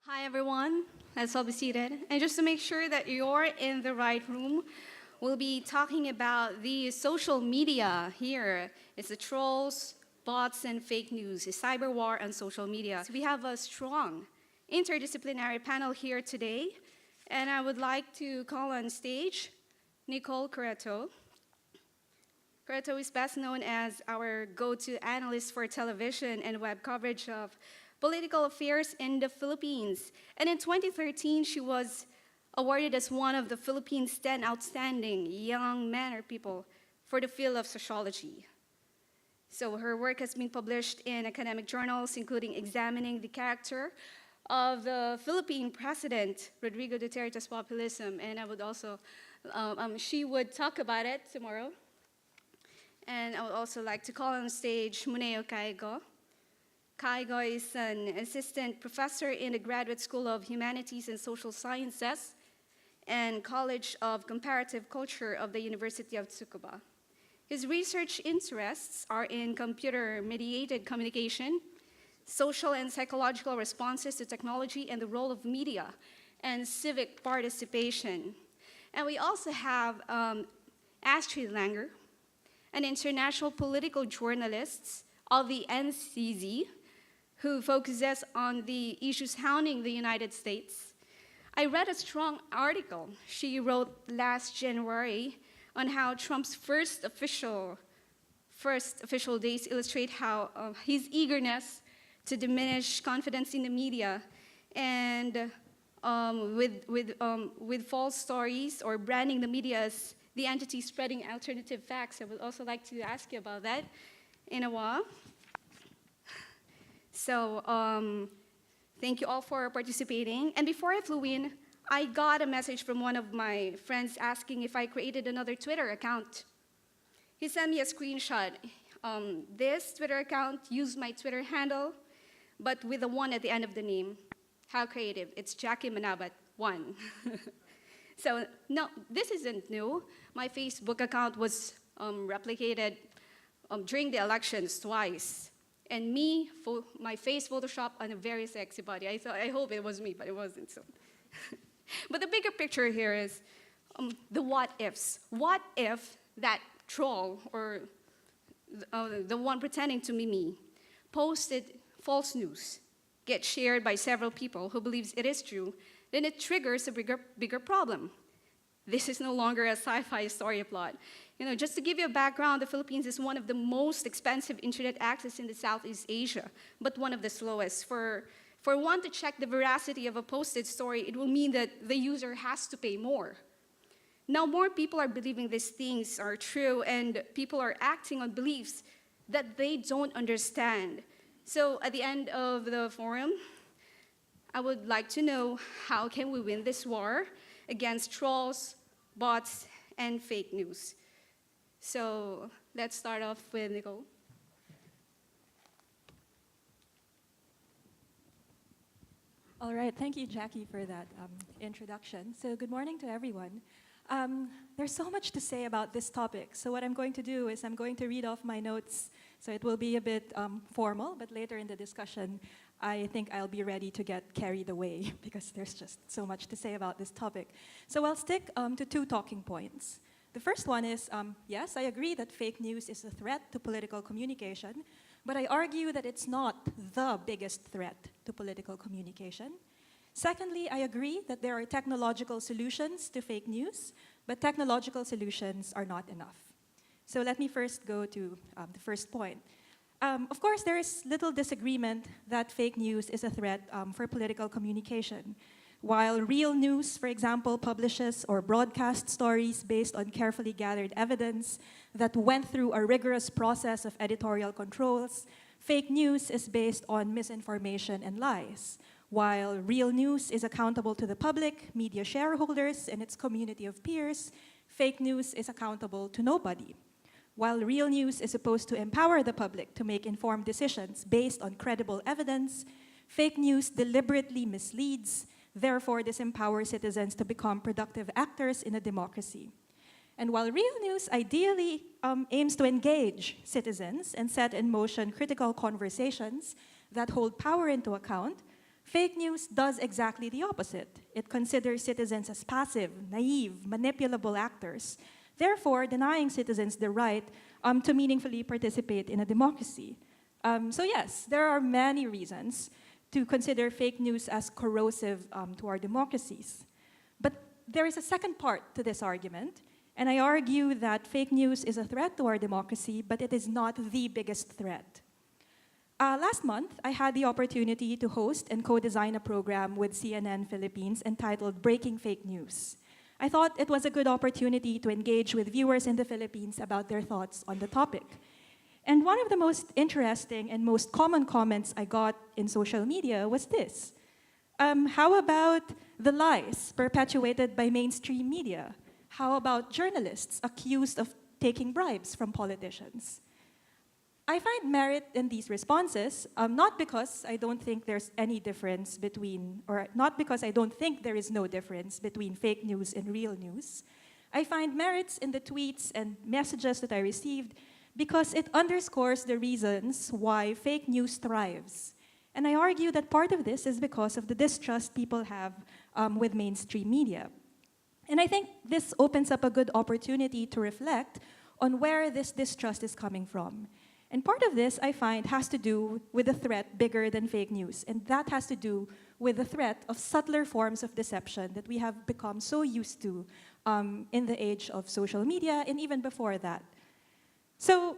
Hi, everyone. Let's all be seated. And just to make sure that you're in the right room, we'll be talking about the social media here. It's the trolls, bots, and fake news, the cyber war on social media. So we have a strong interdisciplinary panel here today, and I would like to call on stage Nicole Cureto. Cureto is best known as our go-to analyst for television and web coverage of political affairs in the Philippines. And in 2013, she was awarded as one of the Philippines' 10 outstanding young men or people for the field of sociology. So her work has been published in academic journals, including examining the character of the Philippine president, Rodrigo Duterte's populism. And I would also, she would talk about it tomorrow. And I would also like to call on stage Muneo Caigo. Caigo is an assistant professor in the Graduate School of Humanities and Social Sciences and College of Comparative Culture of the University of Tsukuba. His research interests are in computer-mediated communication, social and psychological responses to technology, and the role of media and civic participation. And we also have Astrid Langer, an international political journalist of the NCZ, who focuses on the issues hounding the United States. I read a strong article she wrote last January on how Trump's first official days illustrate how his eagerness to diminish confidence in the media and with false stories or branding the media as the entity spreading alternative facts. I would also like to ask you about that in a while. So thank you all for participating. And before I flew in, I got a message from one of my friends asking if I created another Twitter account. He sent me a screenshot. This Twitter account used my Twitter handle, but with a 1 at the end of the name. How creative. It's Jackie Manabat 1. So no, this isn't new. My Facebook account was replicated during the elections twice. And my face photoshopped on a very sexy body. I hope it was me, but it wasn't. So, but the bigger picture here is the what ifs. What if that troll or the one pretending to be me posted false news, gets shared by several people who believes it is true, then it triggers a bigger problem. This is no longer a sci-fi story plot. Just to give you a background, the Philippines is one of the most expensive internet access in the Southeast Asia, but one of the slowest. For one to check the veracity of a posted story, it will mean that the user has to pay more. Now more people are believing these things are true, and people are acting on beliefs that they don't understand. So at the end of the forum, I would like to know, how can we win this war against trolls, bots, and fake news? So let's start off with Nicole. All right, thank you, Jackie, for that introduction. So good morning to everyone. There's so much to say about this topic. So what I'm going to do is I'm going to read off my notes. So it will be a bit formal, but later in the discussion, I think I'll be ready to get carried away because there's just so much to say about this topic. So I'll stick to 2 talking points. The first one is, yes, I agree that fake news is a threat to political communication, but I argue that it's not the biggest threat to political communication. Secondly, I agree that there are technological solutions to fake news, but technological solutions are not enough. So let me first go to the first point. Of course, there is little disagreement that fake news is a threat for political communication. While real news, for example, publishes or broadcasts stories based on carefully gathered evidence that went through a rigorous process of editorial controls, fake news is based on misinformation and lies. While real news is accountable to the public, media shareholders, and its community of peers, fake news is accountable to nobody. While real news is supposed to empower the public to make informed decisions based on credible evidence, fake news deliberately misleads, therefore disempowers citizens to become productive actors in a democracy. And while real news ideally aims to engage citizens and set in motion critical conversations that hold power into account, Fake news does exactly the opposite. It considers citizens as passive, naive, manipulable actors, therefore denying citizens the right to meaningfully participate in a democracy. So yes, there are many reasons to consider fake news as corrosive to our democracies. But there is a second part to this argument, and I argue that fake news is a threat to our democracy, but it is not the biggest threat. Last month, I had the opportunity to host and co-design a program with CNN Philippines entitled Breaking Fake News. I thought it was a good opportunity to engage with viewers in the Philippines about their thoughts on the topic. And one of the most interesting and most common comments I got in social media was this. How about the lies perpetuated by mainstream media? How about journalists accused of taking bribes from politicians? I find merit in these responses, not because I don't think there's any difference between, or not because I don't think there is no difference between fake news and real news. I find merits in the tweets and messages that I received because it underscores the reasons why fake news thrives. And I argue that part of this is because of the distrust people have with mainstream media. And I think this opens up a good opportunity to reflect on where this distrust is coming from. And part of this, I find, has to do with a threat bigger than fake news. And that has to do with the threat of subtler forms of deception that we have become so used to in the age of social media and even before that. So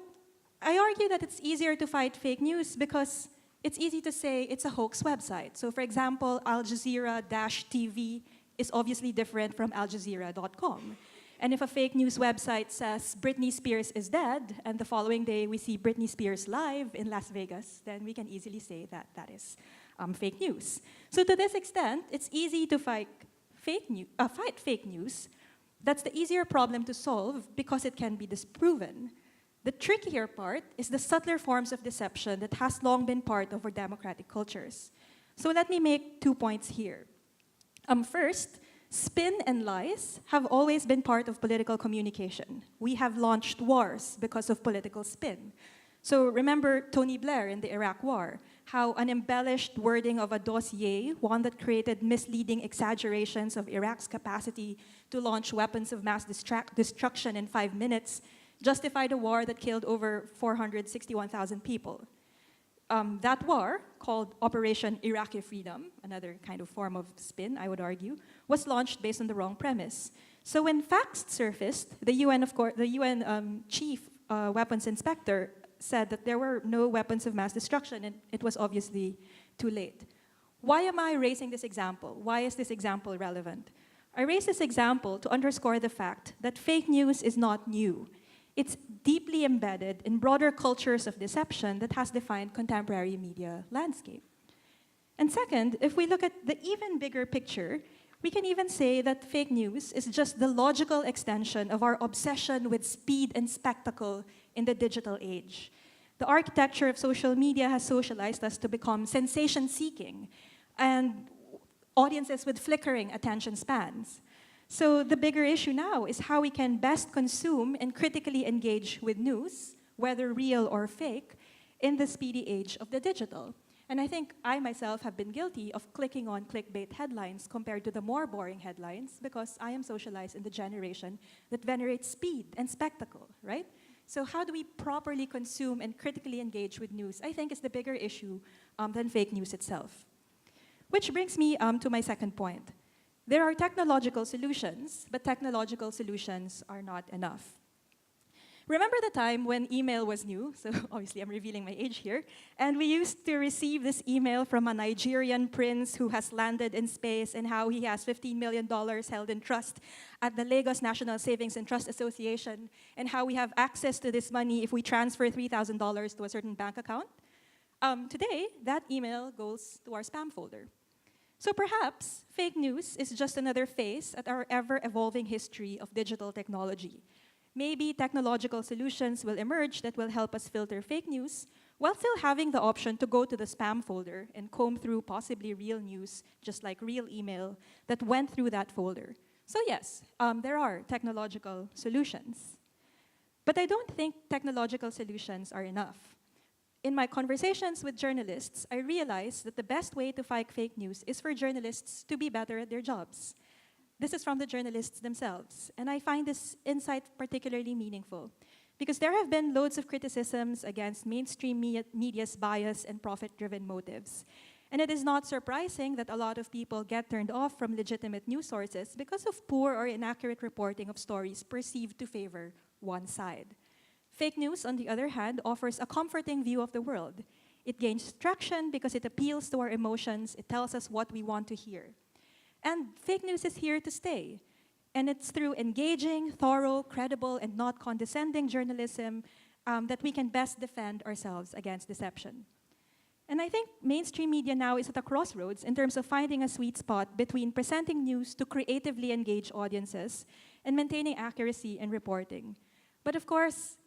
I argue that it's easier to fight fake news because it's easy to say it's a hoax website. So for example, Al Jazeera-TV is obviously different from aljazeera.com. And if a fake news website says Britney Spears is dead, and the following day we see Britney Spears live in Las Vegas, then we can easily say that that is fake news. So to this extent, it's easy to fight fake news. That's the easier problem to solve because it can be disproven. The trickier part is the subtler forms of deception that has long been part of our democratic cultures. So let me make 2 points here. First, spin and lies have always been part of political communication. We have launched wars because of political spin. So remember Tony Blair in the Iraq War, how an embellished wording of a dossier, one that created misleading exaggerations of Iraq's capacity to launch weapons of mass destruction in 5 minutes, justified a war that killed over 461,000 people. That war, called Operation Iraqi Freedom, another kind of form of spin, I would argue, was launched based on the wrong premise. So when facts surfaced, the UN chief weapons inspector said that there were no weapons of mass destruction, and it was obviously too late. Why am I raising this example? Why is this example relevant? I raise this example to underscore the fact that fake news is not new. It's deeply embedded in broader cultures of deception that has defined contemporary media landscape. And second, if we look at the even bigger picture, we can even say that fake news is just the logical extension of our obsession with speed and spectacle in the digital age. The architecture of social media has socialized us to become sensation-seeking and audiences with flickering attention spans. So the bigger issue now is how we can best consume and critically engage with news, whether real or fake, in the speedy age of the digital. And I think I myself have been guilty of clicking on clickbait headlines compared to the more boring headlines because I am socialized in the generation that venerates speed and spectacle, right? So how do we properly consume and critically engage with news, I think is the bigger issue than fake news itself. Which brings me to my second point. There are technological solutions, but technological solutions are not enough. Remember the time when email was new? So obviously I'm revealing my age here. And we used to receive this email from a Nigerian prince who has landed in space and how he has $15 million held in trust at the Lagos National Savings and Trust Association, and how we have access to this money if we transfer $3,000 to a certain bank account. Today, that email goes to our spam folder. So perhaps fake news is just another phase at our ever-evolving history of digital technology. Maybe technological solutions will emerge that will help us filter fake news while still having the option to go to the spam folder and comb through possibly real news, just like real email, that went through that folder. So yes, there are technological solutions. But I don't think technological solutions are enough. in my conversations with journalists, I realized that the best way to fight fake news is for journalists to be better at their jobs. This is from the journalists themselves, and I find this insight particularly meaningful because there have been loads of criticisms against mainstream media's bias and profit-driven motives. And it is not surprising that a lot of people get turned off from legitimate news sources because of poor or inaccurate reporting of stories perceived to favor one side. Fake news, on the other hand, offers a comforting view of the world. It gains traction because it appeals to our emotions, it tells us what we want to hear. And fake news is here to stay. And it's through engaging, thorough, credible, and not condescending journalism that we can best defend ourselves against deception. And I think mainstream media now is at a crossroads in terms of finding a sweet spot between presenting news to creatively engage audiences and maintaining accuracy in reporting. But of course,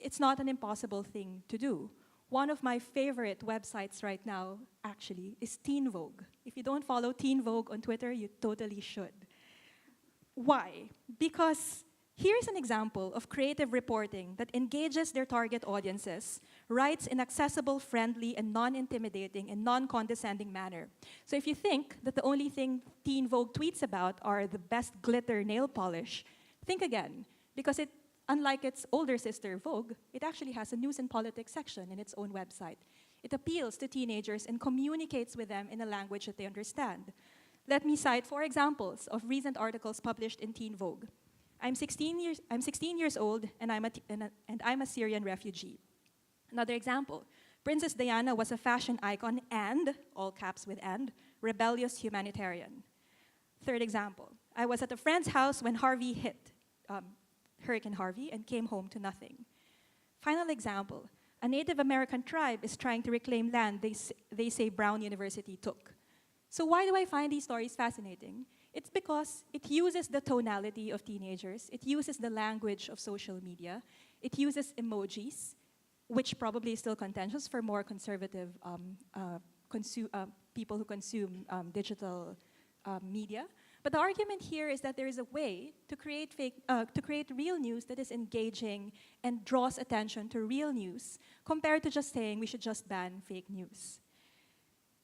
it's not an impossible thing to do. One of my favorite websites right now, actually, is Teen Vogue. If you don't follow Teen Vogue on Twitter, you totally should. Why? Because here's an example of creative reporting that engages their target audiences, writes in accessible, friendly, and non-intimidating and non-condescending manner. So if you think that the only thing Teen Vogue tweets about are the best glitter nail polish, think again, because unlike its older sister, Vogue, it actually has a news and politics section in its own website. It appeals to teenagers and communicates with them in a language that they understand. Let me cite 4 examples of recent articles published in Teen Vogue. I'm 16 years old, and I'm a Syrian refugee. Another example, Princess Diana was a fashion icon and, all caps with and, rebellious humanitarian. Third example, I was at a friend's house when Harvey hit, Hurricane Harvey, and came home to nothing. Final example, a Native American tribe is trying to reclaim land they say Brown University took. So why do I find these stories fascinating? It's because it uses the tonality of teenagers, it uses the language of social media, it uses emojis, which probably is still contentious for more conservative people who consume digital media. But the argument here is that there is a way to create real news that is engaging and draws attention to real news, compared to just saying we should just ban fake news.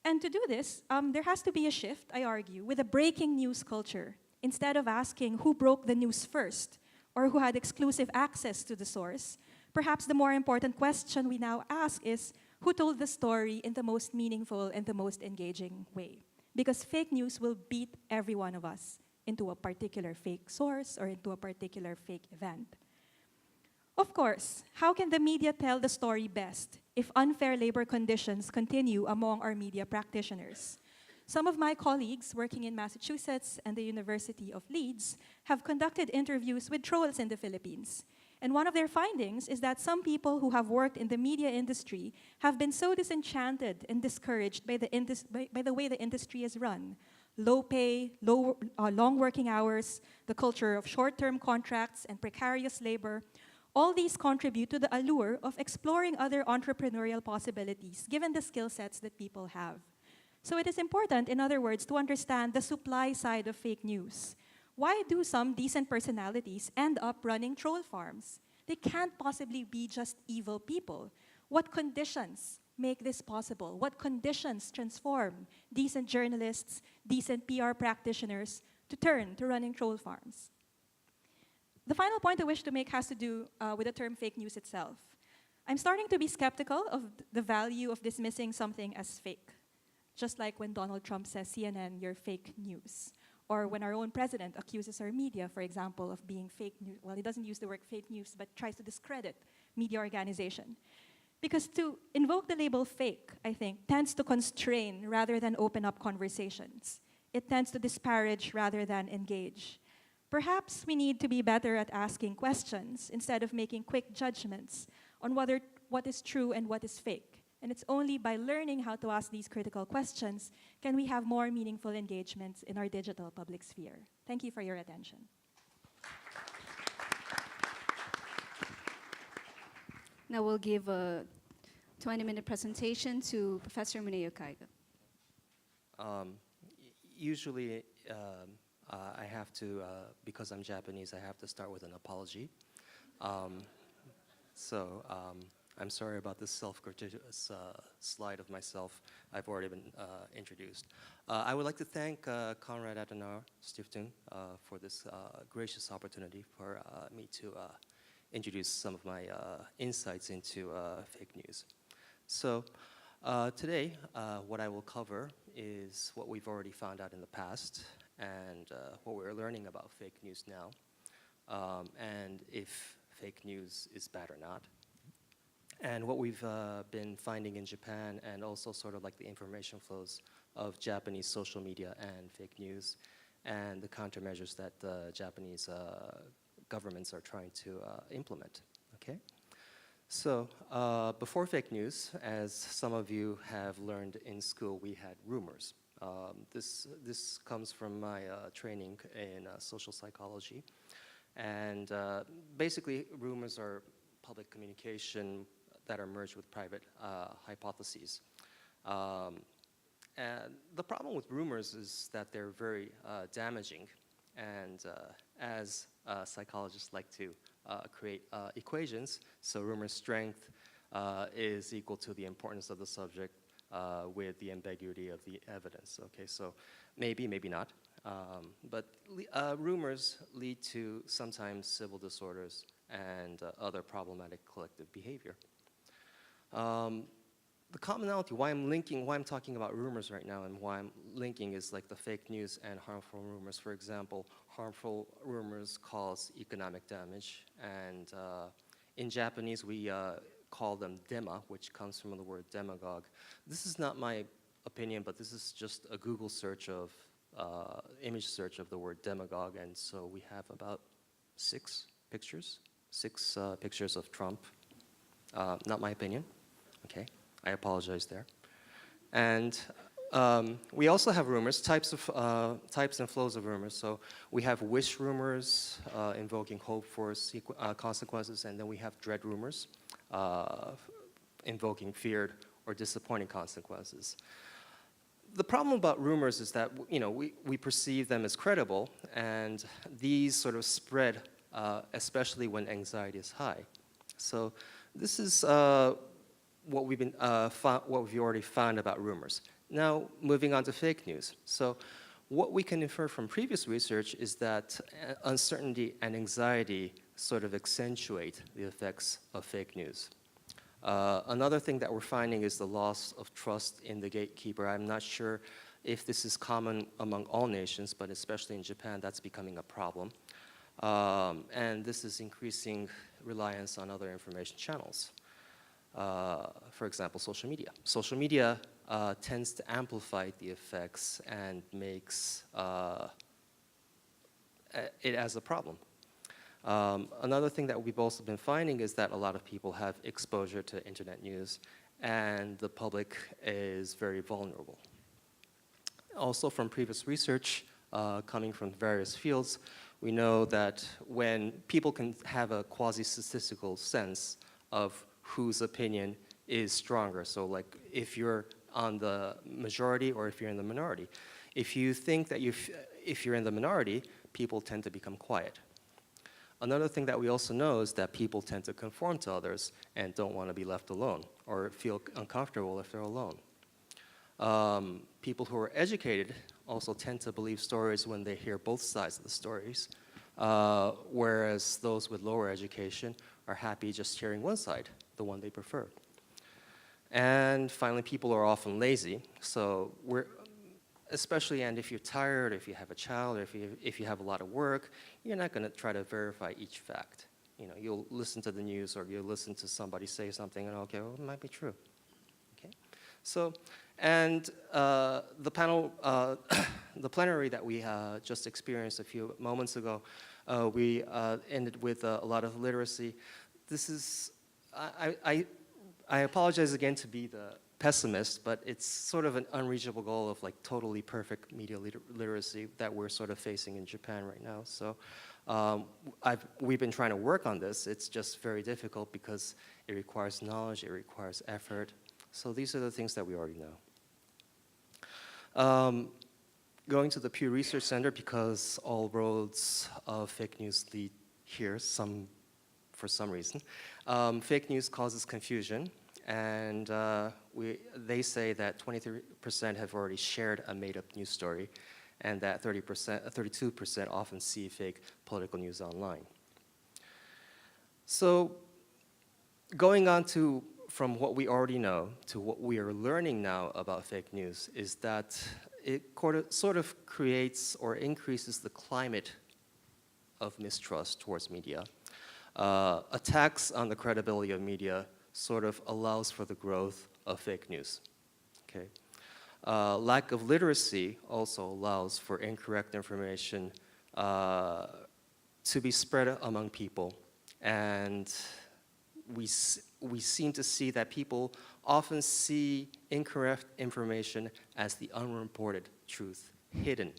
And to do this, there has to be a shift, I argue, with a breaking news culture. Instead of asking who broke the news first or who had exclusive access to the source, perhaps the more important question we now ask is who told the story in the most meaningful and the most engaging way. Because fake news will beat every one of us into a particular fake source or into a particular fake event. Of course, how can the media tell the story best if unfair labor conditions continue among our media practitioners? Some of my colleagues working in Massachusetts and the University of Leeds have conducted interviews with trolls in the Philippines. And one of their findings is that some people who have worked in the media industry have been so disenchanted and discouraged by the way the industry is run. Low pay, long working hours, the culture of short-term contracts and precarious labor, all these contribute to the allure of exploring other entrepreneurial possibilities given the skill sets that people have. So it is important, in other words, to understand the supply side of fake news. Why do some decent personalities end up running troll farms? They can't possibly be just evil people. What conditions make this possible? What conditions transform decent journalists, decent PR practitioners to turn to running troll farms? The final point I wish to make has to do with the term fake news itself. I'm starting to be skeptical of the value of dismissing something as fake. Just like when Donald Trump says, CNN, you're fake news. Or when our own president accuses our media, for example, of being fake news. Well, he doesn't use the word fake news, but tries to discredit media organization. Because to invoke the label fake, I think, tends to constrain rather than open up conversations. It tends to disparage rather than engage. Perhaps we need to be better at asking questions instead of making quick judgments on what is true and what is fake. And it's only by learning how to ask these critical questions can we have more meaningful engagements in our digital public sphere. Thank you for your attention. Now we'll give a 20-minute presentation to Professor Muneo Kaiga. Usually, I have to, because I'm Japanese, I have to start with an apology. I'm sorry about this self-gratuitous slide of myself. I've already been introduced. I would like to thank Konrad Adenauer Stiftung for this gracious opportunity for me to introduce some of my insights into fake news. So today, what I will cover is what we've already found out in the past and what we're learning about fake news now, and if fake news is bad or not. And what we've been finding in Japan, and also sort of like the information flows of Japanese social media and fake news, and the countermeasures that Japanese governments are trying to implement. Okay? So before fake news, as some of you have learned in school, we had rumors. This comes from my training in social psychology. And basically, rumors are public communication that are merged with private hypotheses. And the problem with rumors is that they're very damaging. And as psychologists like to create equations, so rumor strength is equal to the importance of the subject with the ambiguity of the evidence. Okay, so maybe, maybe not. But rumors lead to sometimes civil disorders and other problematic collective behavior. The commonality, why I'm talking about rumors right now and why I'm linking is like the fake news and harmful rumors. For example, harmful rumors cause economic damage, and in Japanese we call them dema, which comes from the word demagogue. This is not my opinion, but this is just a Google search of, image search of the word demagogue, and so we have about six pictures of Trump. Not my opinion, okay? I apologize there. And we also have rumors, types and flows of rumors. So we have wish rumors invoking hope for consequences, and then we have dread rumors invoking feared or disappointing consequences. The problem about rumors is that we perceive them as credible, and these sort of spread, especially when anxiety is high. So this is what we've already found about rumors. Now, moving on to fake news. So what we can infer from previous research is that uncertainty and anxiety sort of accentuate the effects of fake news. Another thing that we're finding is the loss of trust in the gatekeeper. I'm not sure if this is common among all nations, but especially in Japan, that's becoming a problem. And this is increasing reliance on other information channels. For example, social media. Social media tends to amplify the effects and makes it as a problem. Another thing that we've also been finding is that a lot of people have exposure to internet news, and the public is very vulnerable. Also, from previous research coming from various fields, we know that when people can have a quasi-statistical sense of whose opinion is stronger. So like if you're on the majority or if you're in the minority. If you think that if you're in the minority, people tend to become quiet. Another thing that we also know is that people tend to conform to others and don't want to be left alone or feel uncomfortable if they're alone. People who are educated also tend to believe stories when they hear both sides of the stories, whereas those with lower education are happy just hearing one side, the one they prefer. And finally, people are often lazy, so especially, and if you're tired, if you have a child, or if you have a lot of work, you're not going to try to verify each fact. You'll listen to the news or you'll listen to somebody say something and okay, well, it might be true. Okay, so and the panel, the plenary that we just experienced a few moments ago, we ended with a lot of literacy. This is I apologize again to be the pessimist, but it's sort of an unreachable goal of like totally perfect media literacy that we're sort of facing in Japan right now. So we've been trying to work on this. It's just very difficult because it requires knowledge, it requires effort. So these are the things that we already know. Going to the Pew Research Center because all roads of fake news lead here, some for some reason. Fake news causes confusion, and they say that 23% have already shared a made-up news story, and that 32% often see fake political news online. So going on to from what we already know to what we are learning now about fake news is that it sort of creates or increases the climate of mistrust towards media. Attacks on the credibility of media sort of allows for the growth of fake news. Okay. Lack of literacy also allows for incorrect information to be spread among people, and we seem to see that people often see incorrect information as the unreported truth hidden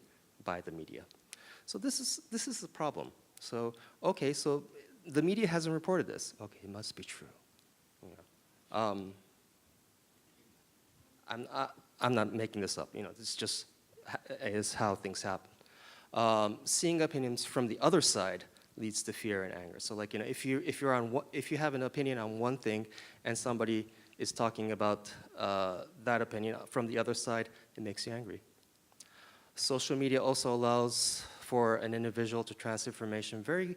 by the media. So this is the problem. So okay, so the media hasn't reported this. Okay, it must be true. You know, I'm not making this up. You know, this just is how things happen. Seeing opinions from the other side leads to fear and anger. So, like, you know, if you have an opinion on one thing and somebody is talking about that opinion from the other side, it makes you angry. Social media also allows for an individual to transfer information. Very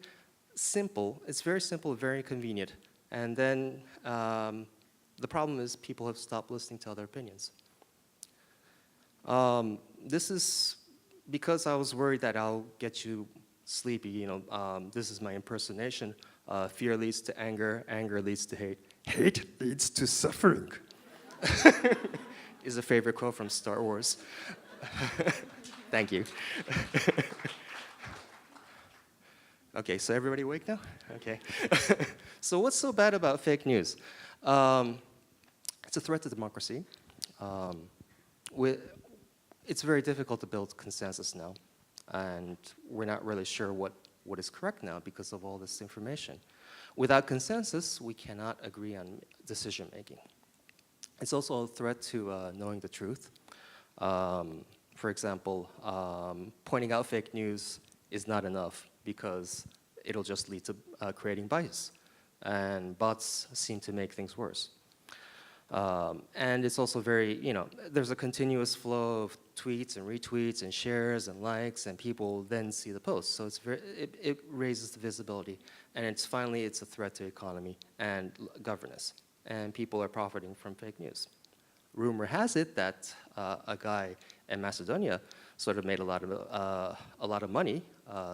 simple. It's very simple, very convenient. And then the problem is people have stopped listening to other opinions. This is because I was worried that I'll get you sleepy. You know, this is my impersonation. Fear leads to anger. Anger leads to hate. Hate leads to suffering. Is a favorite quote from Star Wars. Thank you. Okay, so everybody awake now? Okay. So what's so bad about fake news? It's a threat to democracy. It's very difficult to build consensus now, and we're not really sure what is correct now because of all this information. Without consensus, we cannot agree on decision making. It's also a threat to knowing the truth. For example, pointing out fake news is not enough because it'll just lead to creating bias, and bots seem to make things worse. And it's also very, you know, there's a continuous flow of tweets and retweets and shares and likes, and people then see the post. So it raises the visibility, and it's a threat to economy and governance, and people are profiting from fake news. Rumor has it that a guy in Macedonia sort of made a lot of money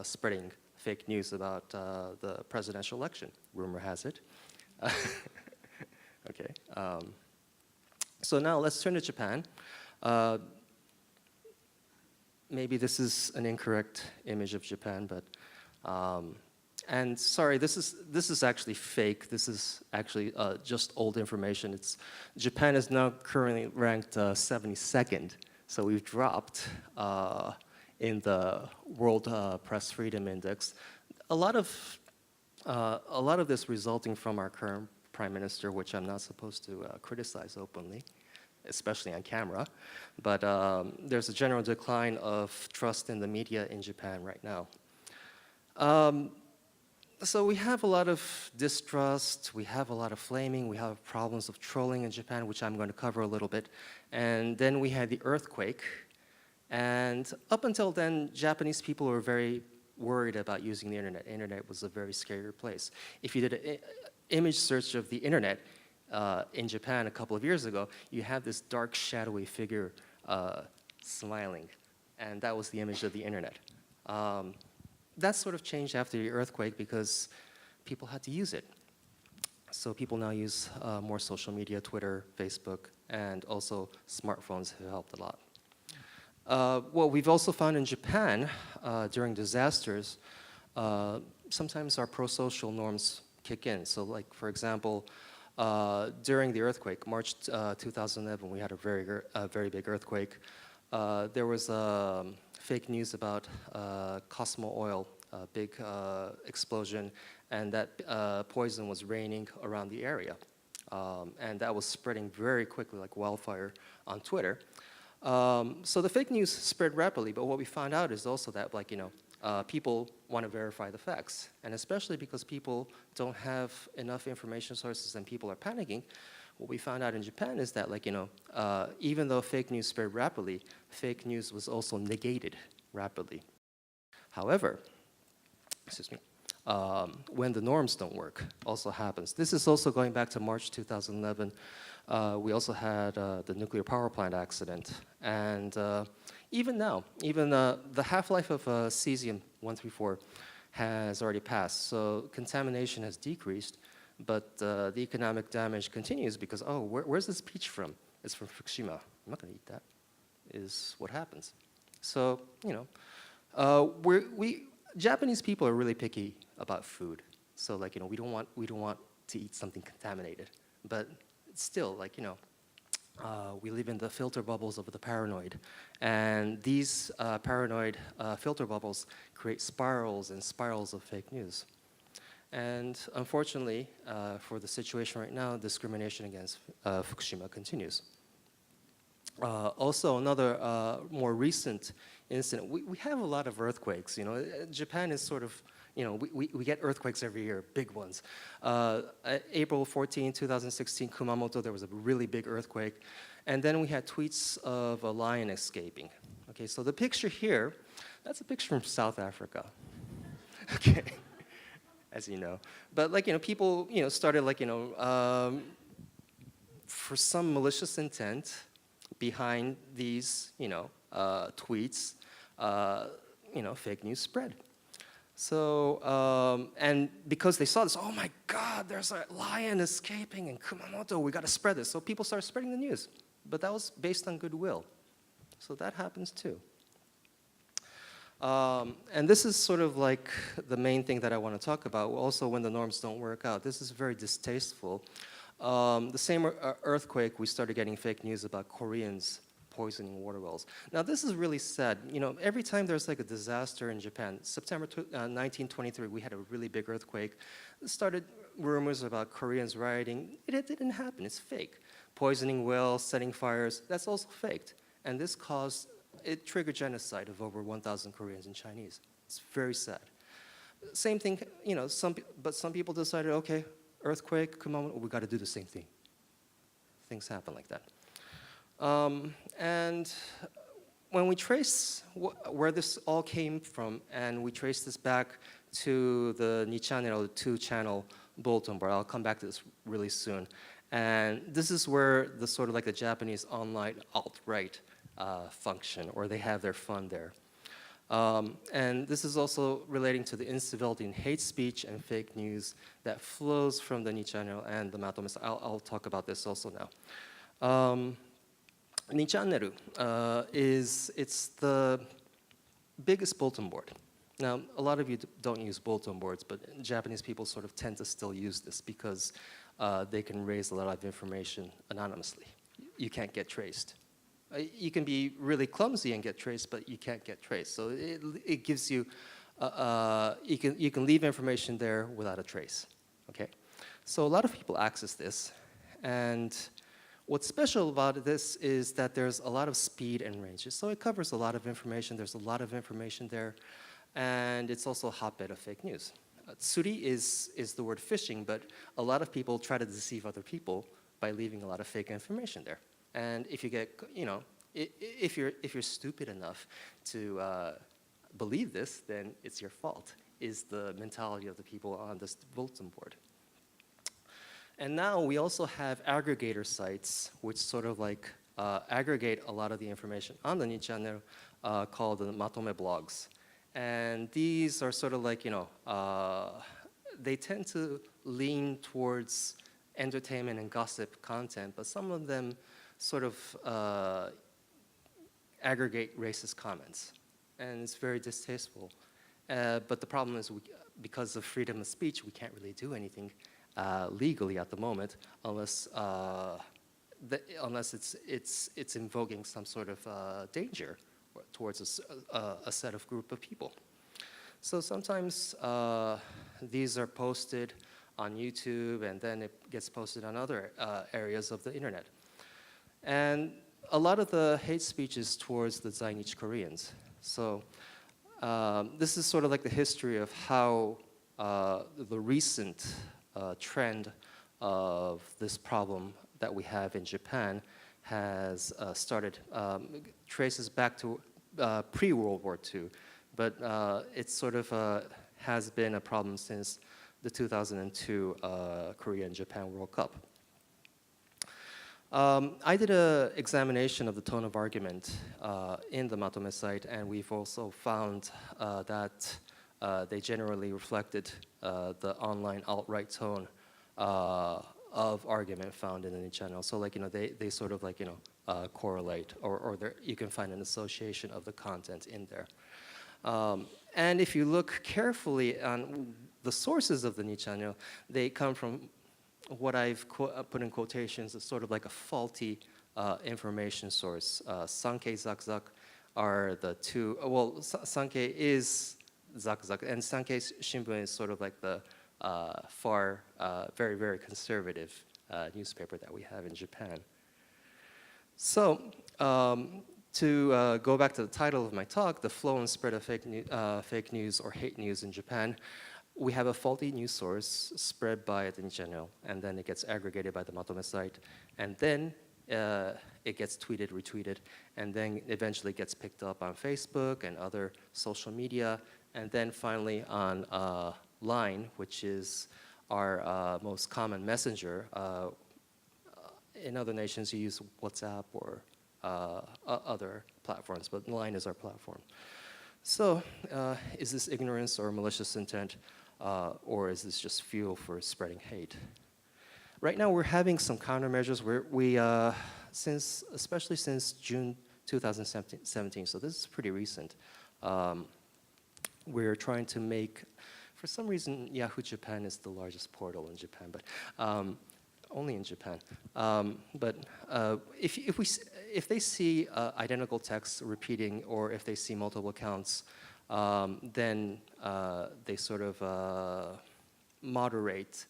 spreading fake news about the presidential election. Rumor has it. Okay. So now let's turn to Japan. Maybe this is an incorrect image of Japan, but and sorry, this is actually fake. This is actually just old information. Japan is now currently ranked 72nd, so we've dropped in the World Press Freedom Index. A lot of this resulting from our current Prime Minister, which I'm not supposed to criticize openly, especially on camera. But there's a general decline of trust in the media in Japan right now. So we have a lot of distrust, we have a lot of flaming, we have problems of trolling in Japan, which I'm going to cover a little bit. And then we had the earthquake. And up until then, Japanese people were very worried about using the internet. Internet was a very scary place. If you did an image search of the internet in Japan a couple of years ago, you have this dark, shadowy figure smiling. And that was the image of the internet. That sort of changed after the earthquake because people had to use it. So people now use more social media, Twitter, Facebook, and also smartphones have helped a lot. What we've also found in Japan during disasters, sometimes our pro-social norms kick in. So like, for example, during the earthquake, March 2011, we had a very big earthquake. There was fake news about Cosmo Oil, a big explosion, and that poison was raining around the area. And that was spreading very quickly like wildfire on Twitter. So the fake news spread rapidly, but what we found out is also that, like, you know, people want to verify the facts. And especially because people don't have enough information sources and people are panicking, what we found out in Japan is that, like, even though fake news spread rapidly, fake news was also negated rapidly. However, excuse me, when the norms don't work, also happens. This is also going back to March 2011. We also had the nuclear power plant accident. And even now, even the half-life of cesium-134 has already passed. So contamination has decreased, but the economic damage continues because, oh, where's this peach from? It's from Fukushima. I'm not going to eat that, is what happens. So, Japanese people are really picky about food. So, like, we don't want to eat something contaminated. But still, like, we live in the filter bubbles of the paranoid. And these paranoid filter bubbles create spirals and spirals of fake news. And unfortunately, for the situation right now, discrimination against Fukushima continues. Also, another more recent incident, we have a lot of earthquakes. Japan is sort of, we get earthquakes every year, big ones. April 14, 2016, Kumamoto, there was a really big earthquake. And then we had tweets of a lion escaping. Okay, so the picture here, that's a picture from South Africa. Okay, as you know. But, like, people, started, like, for some malicious intent behind these, tweets, fake news spread. So, and because they saw this, oh my God, there's a lion escaping in Kumamoto, we got to spread this. So people started spreading the news. But that was based on goodwill. So that happens too. And this is sort of like the main thing that I want to talk about. Also, when the norms don't work out, this is very distasteful. The same earthquake, we started getting fake news about Koreans poisoning water wells. Now, this is really sad. Every time there's like a disaster in Japan, September 1923, we had a really big earthquake. It started rumors about Koreans rioting. It didn't happen. It's fake. Poisoning wells, setting fires, that's also faked. And this it triggered genocide of over 1,000 Koreans and Chinese. It's very sad. Same thing, but some people decided, okay, earthquake, Kumamoto, we got to do the same thing. Things happen like that. And when we trace where this all came from, and we trace this back to the Nichannel, the 2-channel bulletin board, I'll come back to this really soon. And this is where the sort of like the Japanese online alt-right function, or they have their fun there. And this is also relating to the incivility and hate speech and fake news that flows from the Nichannel and the Matomes. I'll talk about this also now. Nichannel it's the biggest bulletin board. Now, a lot of you don't use bulletin boards, but Japanese people sort of tend to still use this because they can raise a lot of information anonymously. You can't get traced. You can be really clumsy and get traced, but you can't get traced. So it gives you, you can leave information there without a trace, okay? So a lot of people access this, and what's special about this is that there's a lot of speed and range. So it covers a lot of information. There's a lot of information there, and it's also a hotbed of fake news. Tsuri is the word fishing, but a lot of people try to deceive other people by leaving a lot of fake information there. And if you get, if you're stupid enough to believe this, then it's your fault, is the mentality of the people on this bulletin board. And now we also have aggregator sites, which sort of like aggregate a lot of the information on the Nichannel called the Matome blogs. And these are sort of like, they tend to lean towards entertainment and gossip content, but some of them sort of aggregate racist comments. And it's very distasteful. But the problem is, because of freedom of speech, we can't really do anything legally at the moment, unless it's invoking some sort of danger towards a set of group of people. So sometimes these are posted on YouTube, and then it gets posted on other areas of the internet. And a lot of the hate speech is towards the Zainichi Koreans. So this is sort of like the history of how the recent trend of this problem that we have in Japan has started, traces back to pre-World War II, but it sort of has been a problem since the 2002 Korea and Japan World Cup. I did an examination of the tone of argument in the Matome site, and we've also found that they generally reflected the online alt-right tone of argument found in any channel. So like, they sort of like, correlate, or you can find an association of the content in there. And if you look carefully on the sources of the Ni channel, they come from what I've put in quotations as sort of like a faulty information source. Sankei, Zakzak are the two, well, Sankei is Zakzak, and Sankei Shimbun is sort of like the far, very, very conservative newspaper that we have in Japan. So, to go back to the title of my talk, the flow and spread of fake news or hate news in Japan, we have a faulty news source spread by the channel, and then it gets aggregated by the Matome site, and then it gets tweeted, retweeted, and then eventually gets picked up on Facebook and other social media, and then finally on Line, which is our most common messenger. In other nations, you use WhatsApp or other platforms, but Line is our platform. So, is this ignorance or malicious intent, or is this just fuel for spreading hate? Right now, we're having some countermeasures. Especially since June 2017, so this is pretty recent. We're trying to make, for some reason, Yahoo Japan is the largest portal in Japan, but only in Japan. If they see identical text repeating, or if they see multiple accounts, then they sort of moderate,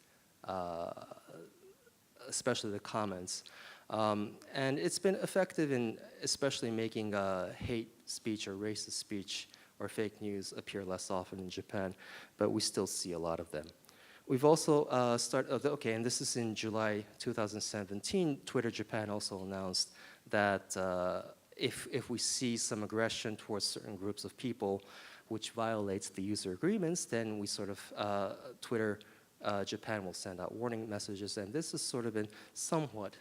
especially the comments. And it's been effective in especially making hate speech or racist speech or fake news appear less often in Japan, but we still see a lot of them. We've also started, and this is in July 2017, Twitter Japan also announced that if we see some aggression towards certain groups of people which violates the user agreements, then we sort of, Twitter Japan will send out warning messages, and this has sort of been somewhat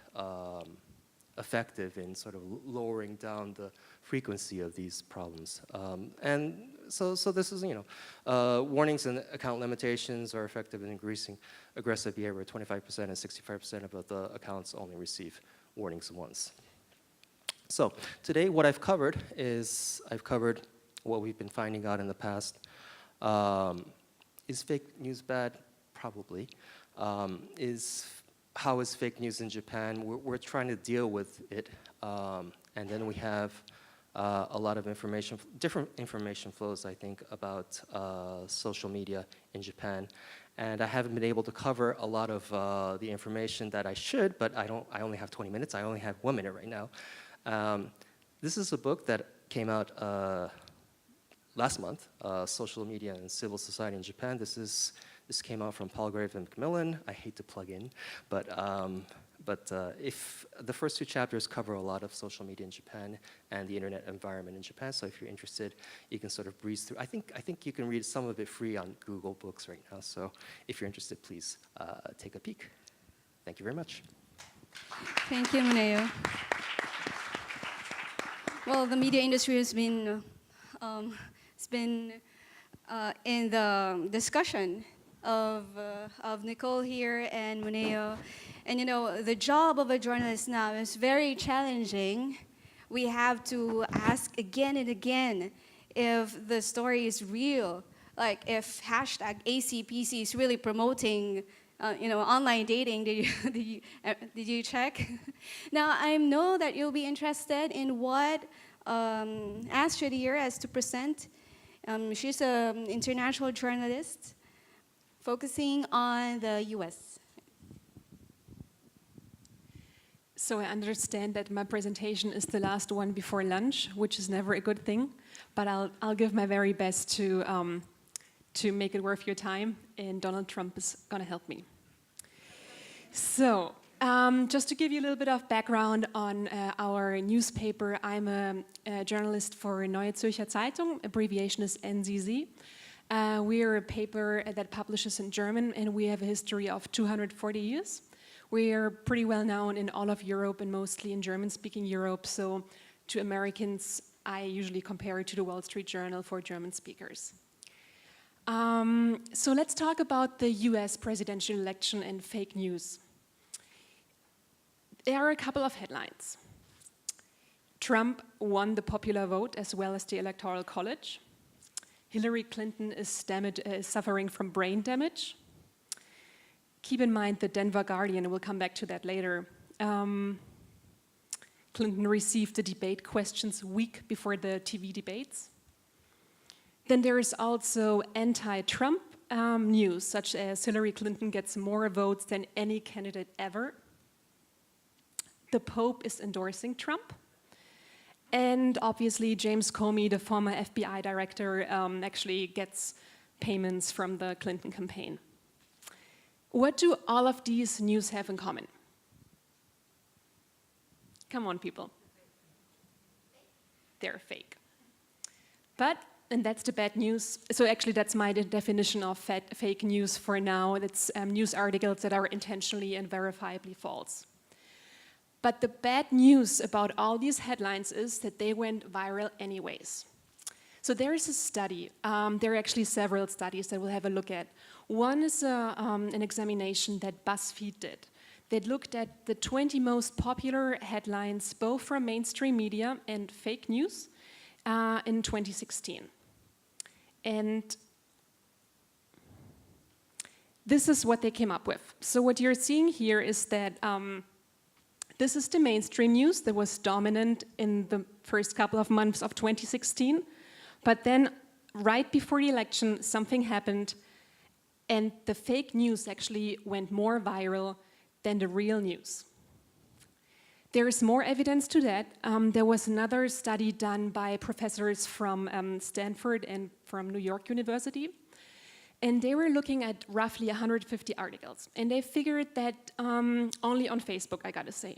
effective in sort of lowering down the frequency of these problems. And so this is, warnings and account limitations are effective in increasing aggressive behavior. 25% and 65% of the accounts only receive warnings once. So today what I've covered is, what we've been finding out in the past. Is fake news bad? Probably. How is fake news in Japan? We're trying to deal with it. And then we have a lot of information, different information flows, I think, about social media in Japan. And I haven't been able to cover a lot of the information that I should, but I only have 20 minutes. I only have 1 minute right now. This is a book that came out last month, Social Media and Civil Society in Japan. This came out from Palgrave and Macmillan. I hate to plug in, but if the first 2 chapters cover a lot of social media in Japan and the internet environment in Japan, so if you're interested, you can sort of breeze through. I think you can read some of it free on Google Books right now, so if you're interested, please take a peek. Thank you very much. Thank you, Muneo. Well, the media industry has been in the discussion of Nicole here and Muneo. And the job of a journalist now is very challenging. We have to ask again and again if the story is real. Like if hashtag ACPC is really promoting online dating. Did you check? Now, I know that you'll be interested in what Astrid here has to present. She's an international journalist focusing on the US. So I understand that my presentation is the last one before lunch, which is never a good thing. but I'll give my very best to make it worth your time, and Donald Trump is going to help me. So, just to give you a little bit of background on our newspaper, I'm a journalist for Neue Zürcher Zeitung, abbreviation is NZZ. We are a paper that publishes in German, and we have a history of 240 years. We are pretty well known in all of Europe and mostly in German-speaking Europe, so to Americans, I usually compare it to the Wall Street Journal for German speakers. So let's talk about the US presidential election and fake news. There are a couple of headlines. Trump won the popular vote as well as the Electoral College. Hillary Clinton is suffering from brain damage. Keep in mind the Denver Guardian, we'll come back to that later. Clinton received the debate questions a week before the TV debates. Then there is also anti-Trump news, such as Hillary Clinton gets more votes than any candidate ever. The Pope is endorsing Trump. And obviously, James Comey, the former FBI director, actually gets payments from the Clinton campaign. What do all of these news have in common? Come on, people. They're fake. But, and that's the bad news, so actually that's my definition of fake news for now. It's news articles that are intentionally and verifiably false. But the bad news about all these headlines is that they went viral anyways. So there is a study, there are actually several studies that we'll have a look at. One is an examination that BuzzFeed did. They looked at the 20 most popular headlines, both from mainstream media and fake news, in 2016. And this is what they came up with. So what you're seeing here is that this is the mainstream news that was dominant in the first couple of months of 2016. But then, right before the election, something happened, and the fake news actually went more viral than the real news. There is more evidence to that. There was another study done by professors from Stanford and from New York University. And they were looking at roughly 150 articles. And they figured that only on Facebook, I gotta say.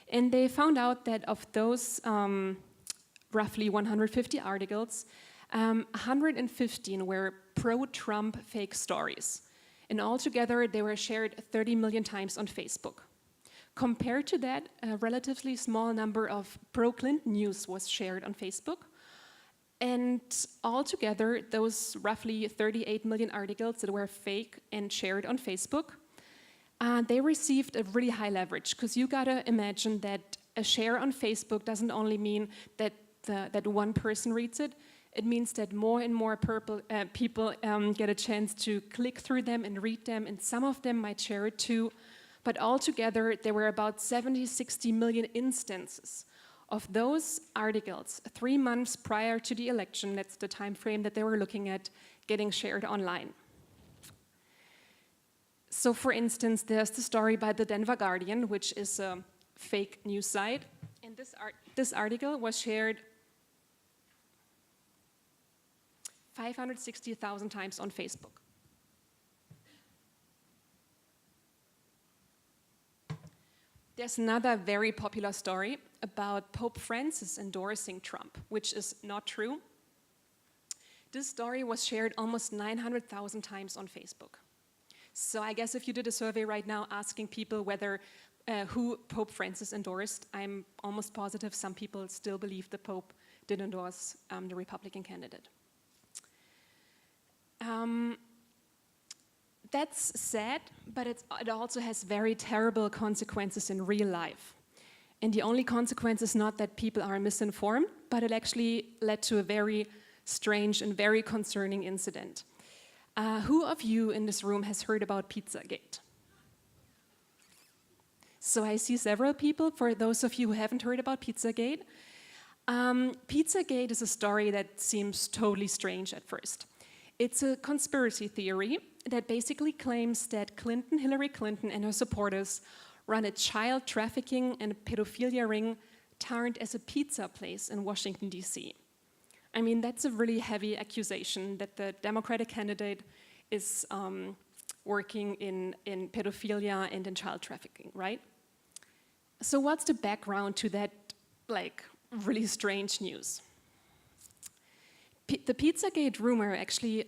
And they found out that of those roughly 150 articles, 115 were pro-Trump fake stories. And altogether, they were shared 30 million times on Facebook. Compared to that, a relatively small number of pro-Clinton news was shared on Facebook. And altogether, those roughly 38 million articles that were fake and shared on Facebook, they received a really high leverage, because you gotta imagine that a share on Facebook doesn't only mean that that one person reads it. It means that more and more people get a chance to click through them and read them, and some of them might share it too. But altogether, there were about 60 million instances of those articles 3 months prior to the election, that's the time frame that they were looking at, getting shared online. So for instance, there's the story by the Denver Guardian, which is a fake news site. And this article was shared 560,000 times on Facebook. There's another very popular story about Pope Francis endorsing Trump, which is not true. This story was shared almost 900,000 times on Facebook. So I guess if you did a survey right now asking people whether who Pope Francis endorsed, I'm almost positive some people still believe the Pope did endorse the Republican candidate. That's sad, but it also has very terrible consequences in real life. And the only consequence is not that people are misinformed, but it actually led to a very strange and very concerning incident. Who of you in this room has heard about Pizzagate? So I see several people. For those of you who haven't heard about Pizzagate, Pizzagate is a story that seems totally strange at first. It's a conspiracy theory that basically claims that Hillary Clinton and her supporters run a child trafficking and pedophilia ring tarned as a pizza place in Washington, D.C. I mean, that's a really heavy accusation that the Democratic candidate is working in pedophilia and in child trafficking, right? So what's the background to that, like, really strange news? The Pizzagate rumor actually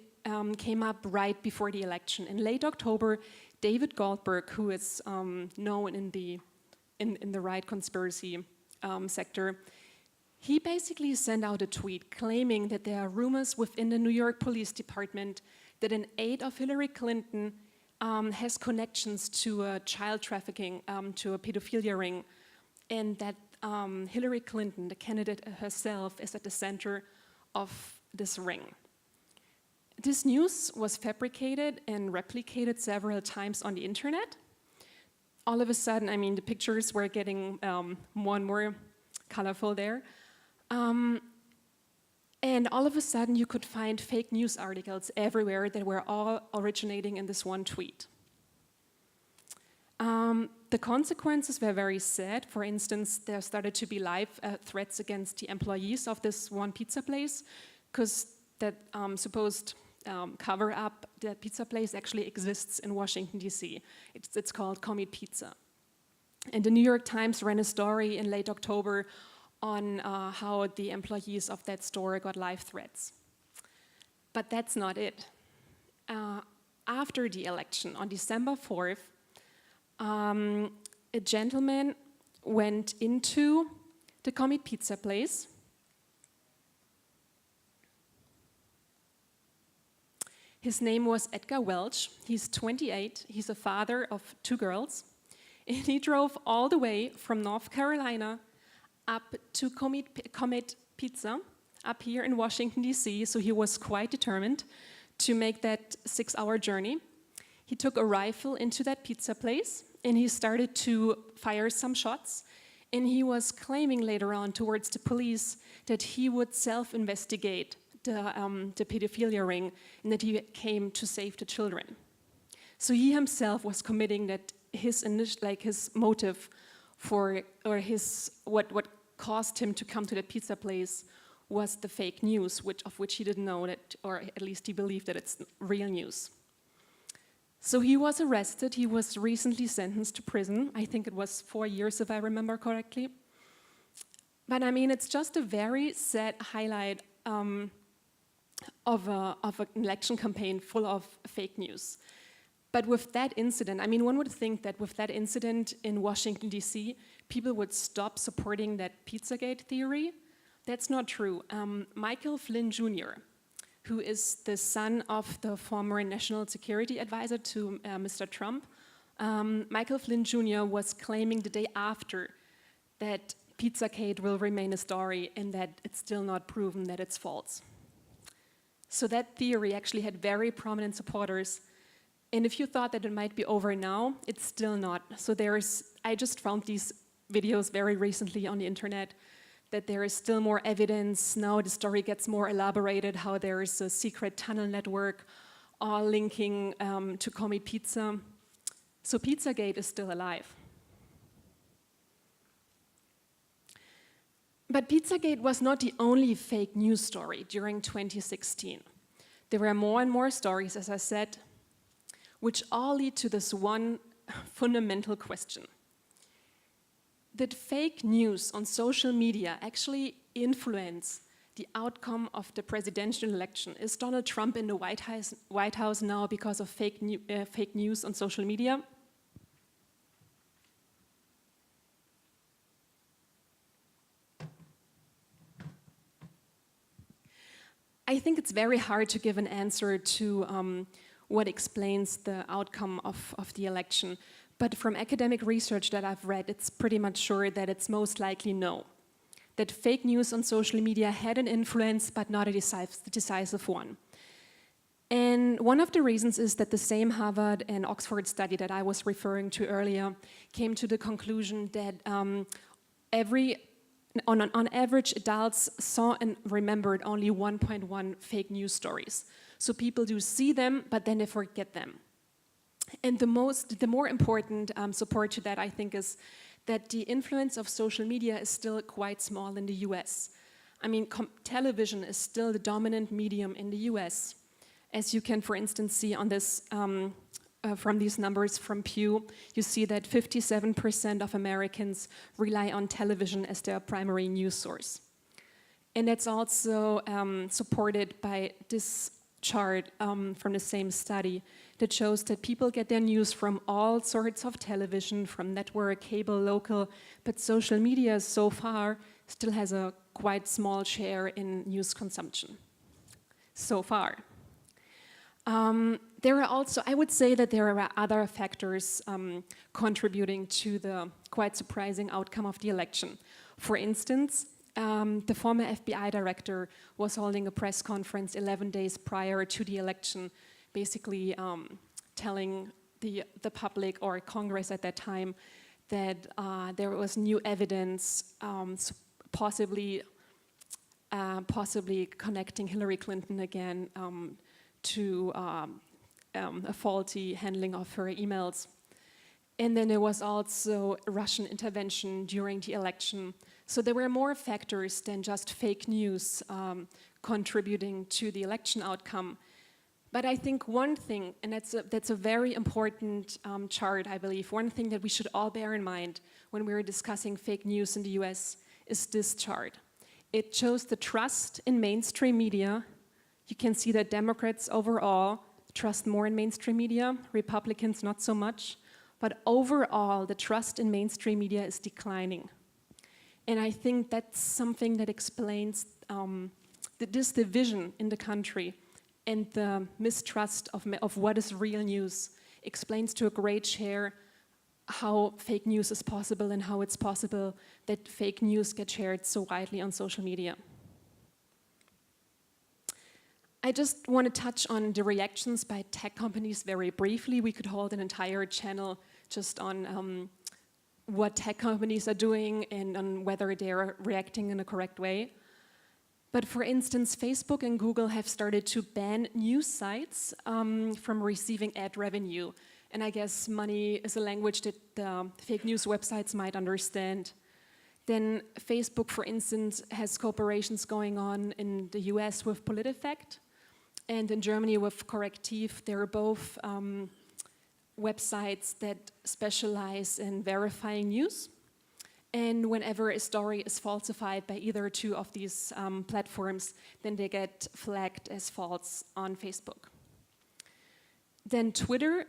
came up right before the election. In late October, David Goldberg, who is known in the right conspiracy sector, he basically sent out a tweet claiming that there are rumors within the New York Police Department that an aide of Hillary Clinton has connections to child trafficking, to a pedophilia ring, and that Hillary Clinton, the candidate herself, is at the center of this ring. This news was fabricated and replicated several times on the internet. All of a sudden, I mean, the pictures were getting more and more colorful there. And all of a sudden, you could find fake news articles everywhere that were all originating in this one tweet. The consequences were very sad. For instance, there started to be live threats against the employees of this one pizza place, because that supposed cover-up, that pizza place actually exists in Washington, D.C. It's called Commit Pizza. And the New York Times ran a story in late October on how the employees of that store got live threats. But that's not it. After the election, on December 4th, a gentleman went into the Commit Pizza place. His name was Edgar Welch. He's 28. He's a father of 2 girls. And he drove all the way from North Carolina up to Commit Pizza up here in Washington, D.C. So he was quite determined to make that 6-hour journey. He took a rifle into that pizza place and he started to fire some shots. And he was claiming later on towards the police that he would self-investigate the pedophilia ring and that he came to save the children. So he himself was committing that his motive for, or what caused him to come to that pizza place was the fake news, of which he didn't know that, or at least he believed that it's real news. So he was arrested. He was recently sentenced to prison. I think it was 4 years, if I remember correctly. But I mean, it's just a very sad highlight of an election campaign full of fake news. But with that incident, I mean, one would think that with that incident in Washington, D.C., people would stop supporting that Pizzagate theory. That's not true. Michael Flynn Jr., who is the son of the former national security advisor to Mr. Trump, Michael Flynn Jr. was claiming the day after that Pizzagate will remain a story and that it's still not proven that it's false. So that theory actually had very prominent supporters. And if you thought that it might be over now, it's still not. So I just found these videos very recently on the internet that there is still more evidence. Now the story gets more elaborated, how there is a secret tunnel network all linking to Commit Pizza. So Pizzagate is still alive. But Pizzagate was not the only fake news story during 2016. There were more and more stories, as I said, which all lead to this one fundamental question. Did fake news on social media actually influence the outcome of the presidential election? Is Donald Trump in the White House now because of fake news on social media? I think it's very hard to give an answer to what explains the outcome of the election. But from academic research that I've read, it's pretty much sure that it's most likely no. That fake news on social media had an influence, but not a decisive one. And one of the reasons is that the same Harvard and Oxford study that I was referring to earlier came to the conclusion that on average, adults saw and remembered only 1.1 fake news stories. So people do see them, but then they forget them. And the more important support to that, I think, is that the influence of social media is still quite small in the US. I mean, television is still the dominant medium in the US. As you can, for instance, see on this, from these numbers from Pew, you see that 57% of Americans rely on television as their primary news source. And that's also supported by this chart from the same study that shows that people get their news from all sorts of television, from network, cable, local, but social media so far still has a quite small share in news consumption. So far. There are also, I would say that there are other factors contributing to the quite surprising outcome of the election. For instance, the former FBI director was holding a press conference 11 days prior to the election, basically telling the public or Congress at that time that there was new evidence possibly connecting Hillary Clinton again to a faulty handling of her emails. And then there was also Russian intervention during the election. So there were more factors than just fake news contributing to the election outcome. But I think one thing, and that's a very important chart, I believe, one thing that we should all bear in mind when we're discussing fake news in the US is this chart. It shows the trust in mainstream media. You can see that Democrats overall trust more in mainstream media, Republicans not so much. But overall, the trust in mainstream media is declining. And I think that's something that explains this division in the country and the mistrust of what is real news explains to a great share how fake news is possible and how it's possible that fake news get shared so widely on social media. I just want to touch on the reactions by tech companies very briefly. We could hold an entire channel just on what tech companies are doing and on whether they're reacting in a correct way. But for instance, Facebook and Google have started to ban news sites from receiving ad revenue. And I guess money is a language that the fake news websites might understand. Then Facebook, for instance, has cooperations going on in the US with PolitiFact and in Germany with Correctiv. They're both websites that specialize in verifying news. And whenever a story is falsified by either two of these platforms, then they get flagged as false on Facebook. Then Twitter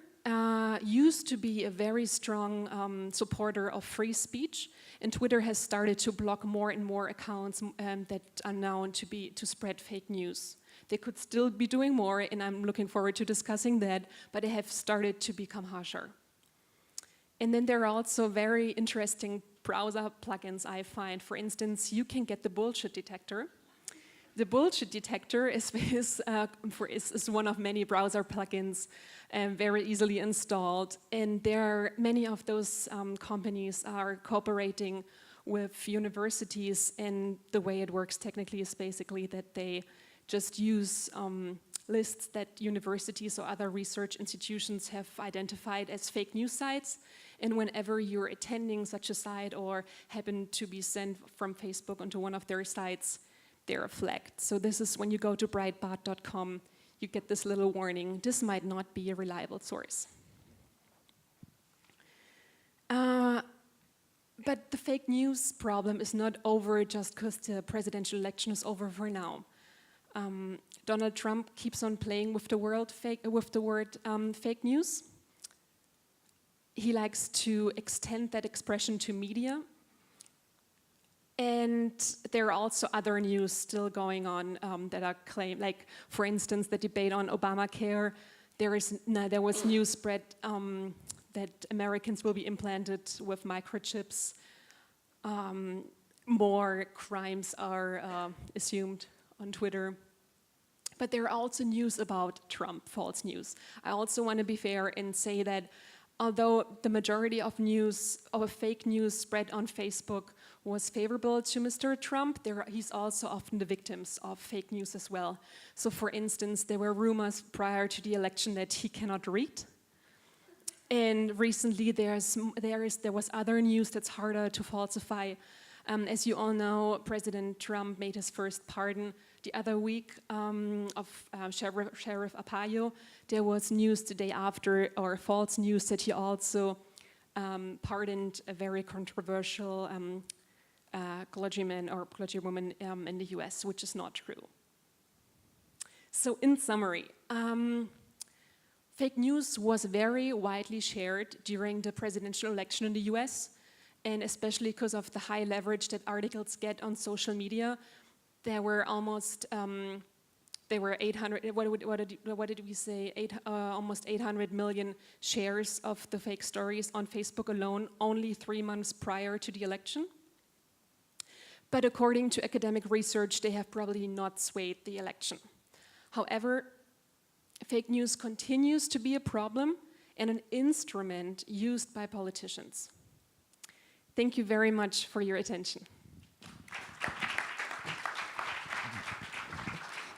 used to be a very strong supporter of free speech, and Twitter has started to block more and more accounts that are known to spread fake news. They could still be doing more, and I'm looking forward to discussing that, but they have started to become harsher. And then there are also very interesting browser plugins I find. For instance, you can get the bullshit detector. The bullshit detector is one of many browser plugins, very easily installed. And many of those companies are cooperating with universities, and the way it works technically is basically that they just use lists that universities or other research institutions have identified as fake news sites. And whenever you're attending such a site or happen to be sent from Facebook onto one of their sites, they're flagged. So this is when you go to breitbart.com, you get this little warning. This might not be a reliable source. But the fake news problem is not over just because the presidential election is over for now. Donald Trump keeps on playing with the word fake news. He likes to extend that expression to media. And there are also other news still going on that are claimed, like, for instance, the debate on Obamacare. There was news spread that Americans will be implanted with microchips. More crimes are assumed on Twitter. But there are also news about Trump, false news. I also want to be fair and say that although the majority of fake news spread on Facebook was favorable to Mr. Trump, he's also often the victims of fake news as well. So for instance, there were rumors prior to the election that he cannot read. And recently there was other news that's harder to falsify. As you all know, President Trump made his first pardon the other week of Sheriff Arpaio. There was news the day after, or false news, that he also pardoned a very controversial clergyman or clergywoman in the US, which is not true. So in summary, fake news was very widely shared during the presidential election in the US, and especially because of the high leverage that articles get on social media. There were almost, there were 800, what did we say, almost 800 million shares of the fake stories on Facebook alone, only 3 months prior to the election. But according to academic research, they have probably not swayed the election. However, fake news continues to be a problem and an instrument used by politicians. Thank you very much for your attention.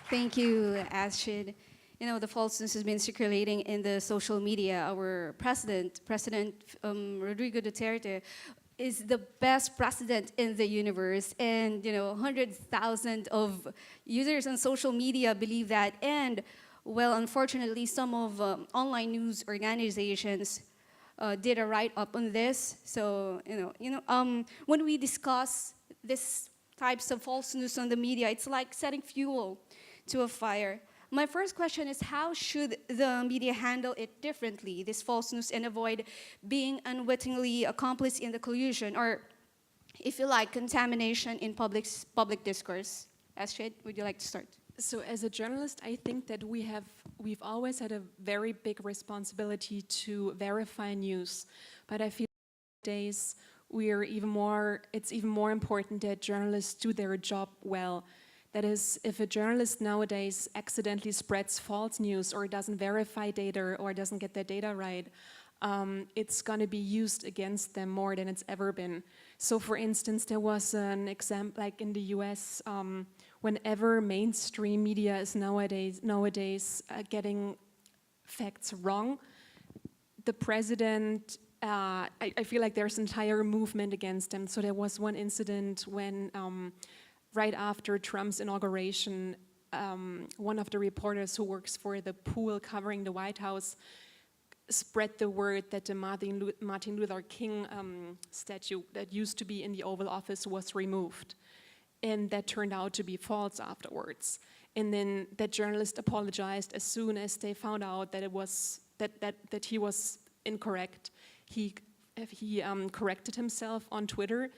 Thank you, Astrid. You know, the false news has been circulating in the social media. Our President Rodrigo Duterte, is the best president in the universe, and you know, 100,000 of users on social media believe that. And well, unfortunately, some of online news organizations did a write-up on this. So when we discuss this types of false news on the media, it's like setting fuel to a fire. My first question is, how should the media handle it differently, this false news, and avoid being unwittingly accomplice in the collusion, or if you like, contamination in public discourse? Astrid, would you like to start? So as a journalist, I think that we've always had a very big responsibility to verify news, but I feel nowadays it's even more important that journalists do their job well. That is, if a journalist nowadays accidentally spreads false news or doesn't verify data or doesn't get their data right, it's going to be used against them more than it's ever been. So for instance, there was an example, like in the US, whenever mainstream media is nowadays getting facts wrong, the president, I feel like there's an entire movement against him. So there was one incident when right after Trump's inauguration, one of the reporters who works for the pool covering the White House spread the word that the Martin Luther King statue that used to be in the Oval Office was removed. And that turned out to be false afterwards. And then that journalist apologized as soon as they found out that it was that he was incorrect. He corrected himself on Twitter.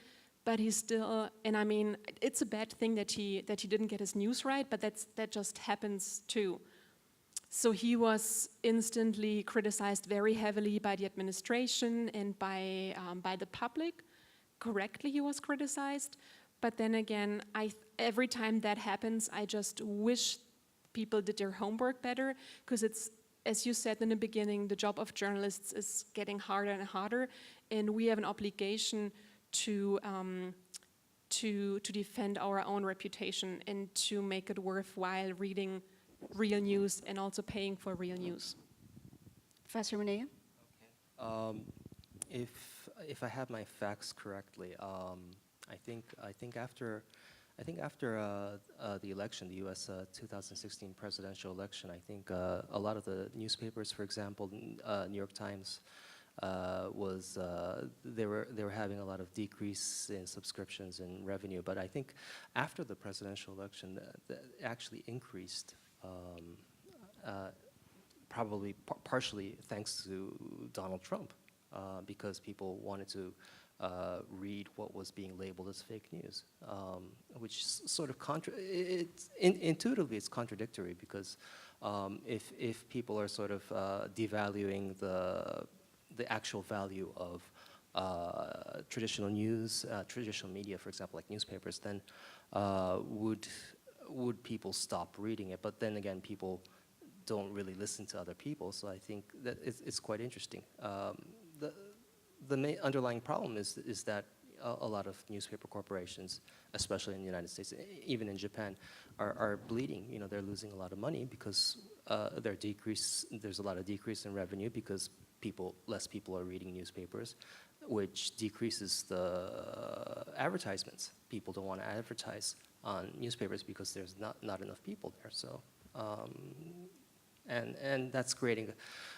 But he's still, and I mean, it's a bad thing that he didn't get his news right, but that just happens too. So he was instantly criticized very heavily by the administration and by the public. Correctly, he was criticized. But then again, every time that happens, I just wish people did their homework better, because it's, as you said in the beginning, the job of journalists is getting harder and harder, and we have an obligation to defend our own reputation and to make it worthwhile reading real news and also paying for real news. Professor Manea? Okay. If I have my facts correctly, I think after the election, the U.S. 2016 presidential election, I think a lot of the newspapers, for example, New York Times, they were having a lot of decrease in subscriptions and revenue, but I think after the presidential election, that actually increased, probably partially thanks to Donald Trump, because people wanted to read what was being labeled as fake news, which sort of intuitively it's contradictory, because if people are sort of devaluing the actual value of traditional news, traditional media, for example, like newspapers, then would people stop reading it? But then again, people don't really listen to other people, so I think that it's quite interesting. The main underlying problem is that a lot of newspaper corporations, especially in the United States, even in Japan, are bleeding. You know, they're losing a lot of money because there's a lot of decrease in revenue because less people are reading newspapers. which decreases the advertisements. People don't want to advertise on newspapers because there's not enough people there. So, and that's creating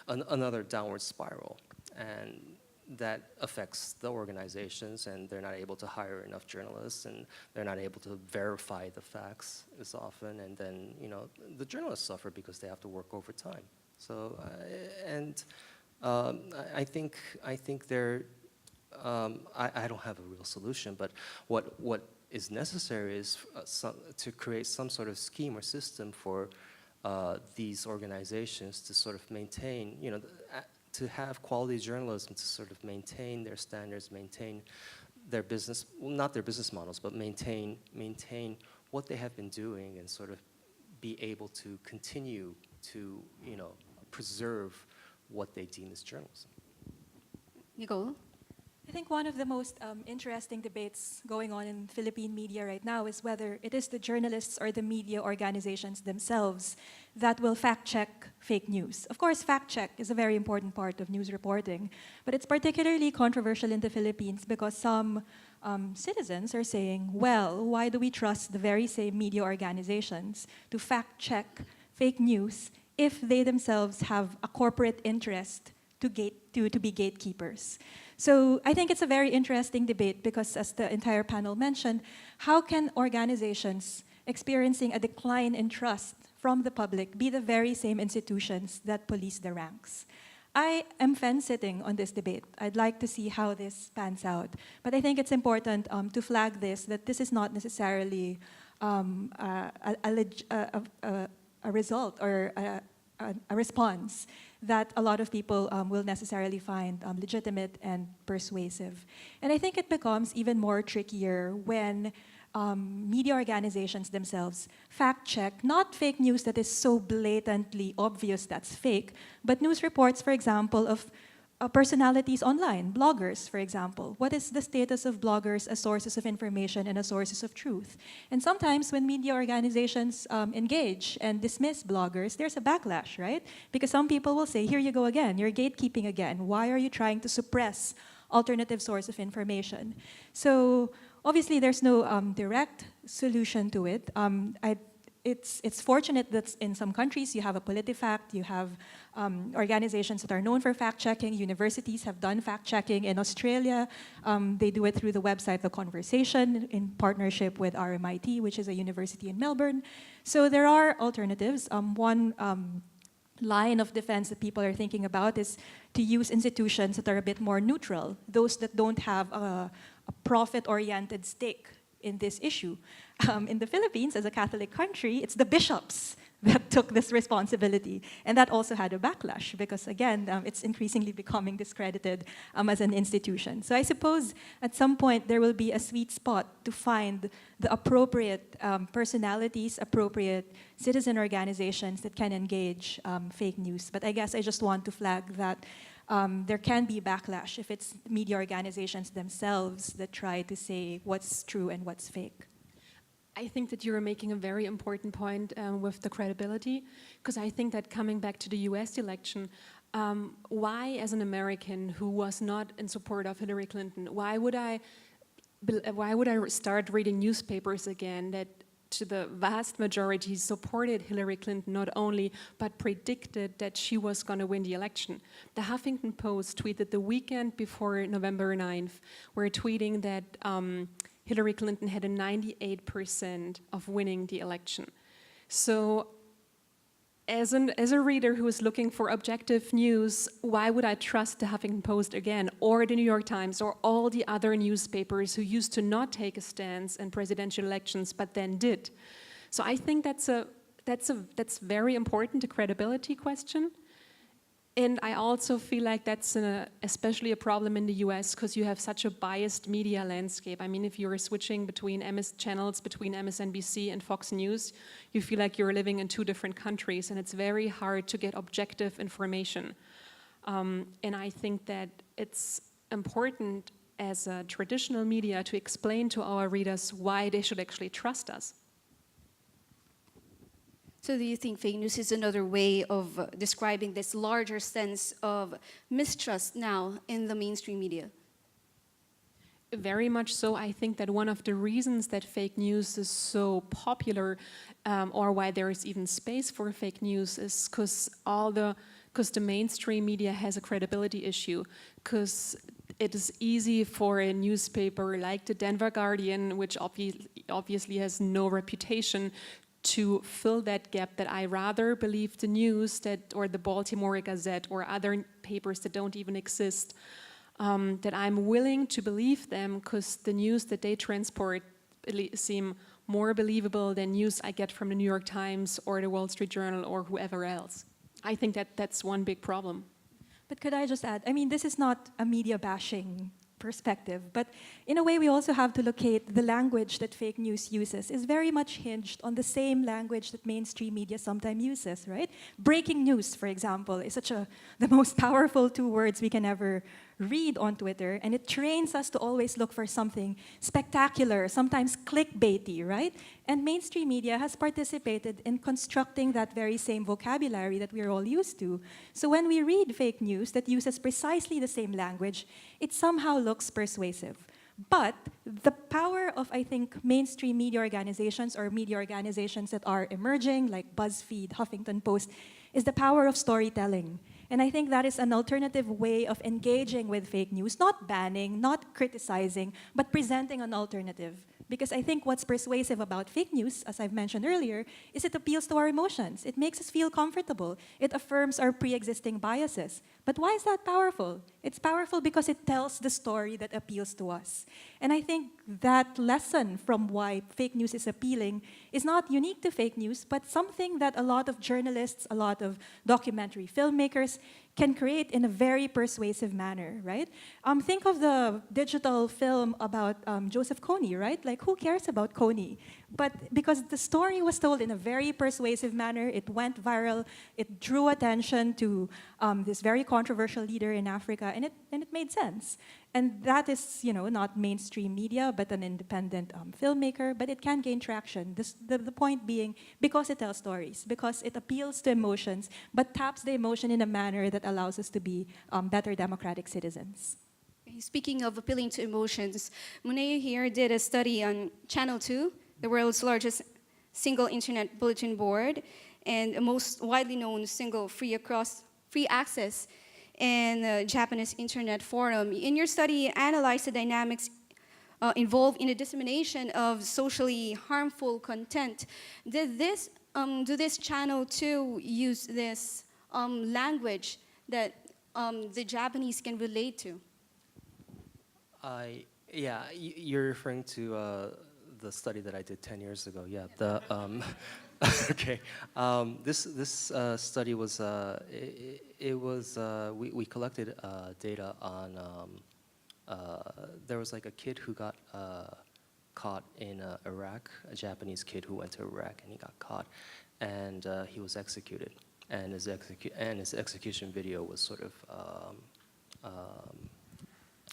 another downward spiral, and that affects the organizations, and they're not able to hire enough journalists, and they're not able to verify the facts as often, and then the journalists suffer because they have to work overtime. So, I think there. I don't have a real solution, but what is necessary is to create some sort of scheme or system for these organizations to sort of maintain, to have quality journalism, to sort of maintain their standards, maintain their business, well, not their business models, but maintain what they have been doing, and sort of be able to continue to, preserve what they deem as journalism. Nicole? I think one of the most interesting debates going on in Philippine media right now is whether it is the journalists or the media organizations themselves that will fact-check fake news. Of course, fact-check is a very important part of news reporting, but it's particularly controversial in the Philippines because some citizens are saying, well, why do we trust the very same media organizations to fact-check fake news if they themselves have a corporate interest to be gatekeepers? So I think it's a very interesting debate because, as the entire panel mentioned, how can organizations experiencing a decline in trust from the public be the very same institutions that police the ranks? I am fence-sitting on this debate. I'd like to see how this pans out. But I think it's important to flag that this is not necessarily a result or a response that a lot of people will necessarily find legitimate and persuasive. And I think it becomes even more trickier when media organizations themselves fact-check, not fake news that is so blatantly obvious that's fake, but news reports, for example, of personalities online, bloggers, for example. What is the status of bloggers as sources of information and as sources of truth? And sometimes when media organizations engage and dismiss bloggers, there's a backlash, right? Because some people will say, here you go again, you're gatekeeping again. Why are you trying to suppress alternative source of information? So obviously there's no direct solution to it. It's fortunate that in some countries you have a PolitiFact, you have organizations that are known for fact-checking. Universities have done fact-checking. In Australia, they do it through the website The Conversation in partnership with RMIT, which is a university in Melbourne. So there are alternatives. One line of defense that people are thinking about is to use institutions that are a bit more neutral, those that don't have a profit-oriented stake in this issue. In the Philippines, as a Catholic country, it's the bishops that took this responsibility. And that also had a backlash because, again, it's increasingly becoming discredited as an institution. So I suppose at some point there will be a sweet spot to find the appropriate personalities, appropriate citizen organizations that can engage fake news. But I guess I just want to flag that there can be backlash if it's media organizations themselves that try to say what's true and what's fake. I think that you're making a very important point with the credibility, because I think that coming back to the US election, why as an American who was not in support of Hillary Clinton, why would I start reading newspapers again that to the vast majority supported Hillary Clinton not only, but predicted that she was going to win the election? The Huffington Post tweeted the weekend before November 9th, were tweeting that Hillary Clinton had a 98% of winning the election. So as a reader who is looking for objective news, why would I trust the Huffington Post again, or the New York Times, or all the other newspapers who used to not take a stance in presidential elections, but then did? So I think that's very important, a credibility question. And I also feel like that's especially a problem in the US because you have such a biased media landscape. I mean, if you're switching between channels between MSNBC and Fox News, you feel like you're living in two different countries, and it's very hard to get objective information. And I think that it's important as a traditional media to explain to our readers why they should actually trust us. So do you think fake news is another way of describing this larger sense of mistrust now in the mainstream media? Very much so. I think that one of the reasons that fake news is so popular, or why there is even space for fake news, is because the mainstream media has a credibility issue. Because it is easy for a newspaper like the Denver Guardian, which obviously has no reputation, to fill that gap. That I rather believe the news or the Baltimore Gazette or other papers that don't even exist. That I'm willing to believe them because the news that they transport seem more believable than news I get from the New York Times or the Wall Street Journal or whoever else. I think that that's one big problem. But could I just add, I mean, this is not a media bashing perspective, but in a way we also have to locate the language that fake news uses is very much hinged on the same language that mainstream media sometimes uses, right? Breaking news, for example, is the most powerful two words we can ever read on Twitter, and it trains us to always look for something spectacular, sometimes clickbaity, right? And mainstream media has participated in constructing that very same vocabulary that we're all used to. So when we read fake news that uses precisely the same language, it somehow looks persuasive. But the power of, I think, mainstream media organizations or media organizations that are emerging, like BuzzFeed, Huffington Post, is the power of storytelling. And I think that is an alternative way of engaging with fake news, not banning, not criticizing, but presenting an alternative. Because I think what's persuasive about fake news, as I've mentioned earlier, is it appeals to our emotions. It makes us feel comfortable. It affirms our pre-existing biases. But why is that powerful? It's powerful because it tells the story that appeals to us. And I think that lesson from why fake news is appealing is not unique to fake news, but something that a lot of journalists, a lot of documentary filmmakers can create in a very persuasive manner, right? Think of the digital film about Joseph Kony, right? Like, who cares about Kony? But because the story was told in a very persuasive manner, it went viral, it drew attention to this very controversial leader in Africa, and it made sense. And that is, not mainstream media, but an independent filmmaker, but it can gain traction. The point being, because it tells stories, because it appeals to emotions, but taps the emotion in a manner that allows us to be better democratic citizens. Speaking of appealing to emotions, Munea here did a study on Channel 2, the world's largest single internet bulletin board, and the most widely known single free access and Japanese internet forum. In your study, you analyzed the dynamics involved in the dissemination of socially harmful content. Do this Channel 2 use this language that the Japanese can relate to? Yeah, you're referring to the study that I did 10 years ago. Yeah, okay. This study was we collected data on there was like a kid who got caught in Iraq, a Japanese kid who went to Iraq and he got caught, and he was executed, and his execution video was sort of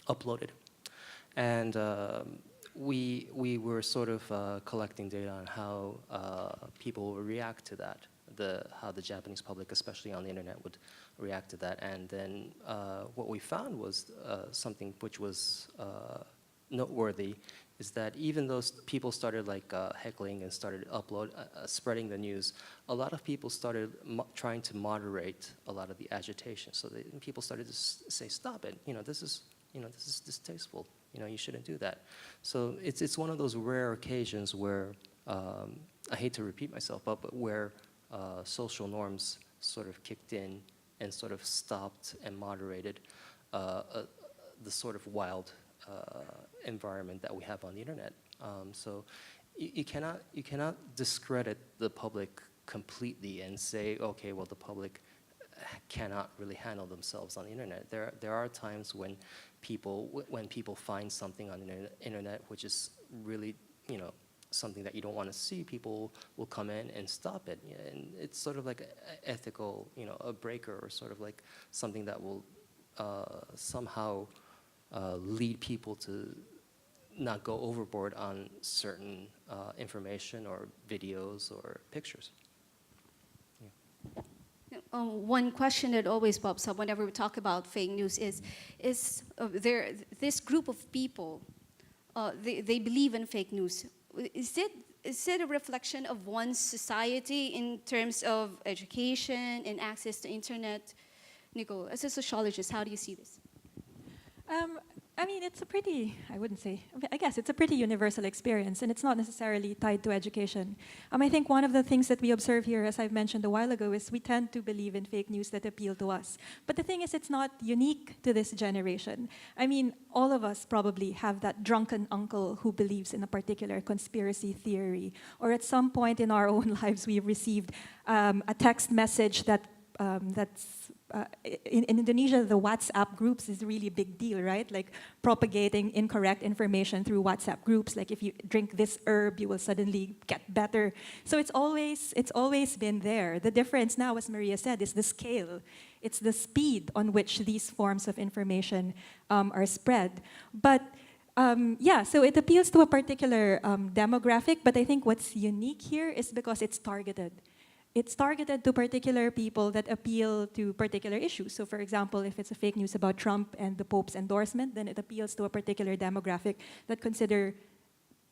uploaded. And we were sort of collecting data on how people would react to that, how the Japanese public, especially on the internet, would react to that. And then what we found was something which was noteworthy, is that even though people started like heckling and started spreading the news, a lot of people started trying to moderate a lot of the agitation. So people started to say, "Stop it! This is distasteful. You shouldn't do that." So it's one of those rare occasions where I hate to repeat myself, but where social norms sort of kicked in and sort of stopped and moderated the sort of wild environment that we have on the internet. So you cannot discredit the public completely and say, okay, well, the public cannot really handle themselves on the internet. There are times when people find something on the internet which is really something that you don't want to see, people will come in and stop it. And it's sort of like an ethical, a breaker, or sort of like something that will somehow lead people to not go overboard on certain information or videos or pictures. One question that always pops up whenever we talk about fake news is this group of people they believe in fake news. Is it a reflection of one's society in terms of education and access to internet? Nico, as a sociologist, how do you see this? I mean, it's a pretty, I wouldn't say, I guess it's a pretty universal experience, and it's not necessarily tied to education. I think one of the things that we observe here, as I've mentioned a while ago, is we tend to believe in fake news that appeal to us. But the thing is, it's not unique to this generation. I mean, all of us probably have that drunken uncle who believes in a particular conspiracy theory, or at some point in our own lives, we've received a text message in Indonesia, the WhatsApp groups is a really big deal, right? Like propagating incorrect information through WhatsApp groups. Like if you drink this herb, you will suddenly get better. So it's always been there. The difference now, as Maria said, is the scale. It's the speed on which these forms of information are spread. But so it appeals to a particular demographic, but I think what's unique here is because it's targeted. It's targeted to particular people that appeal to particular issues. So for example, if it's a fake news about Trump and the Pope's endorsement, then it appeals to a particular demographic that consider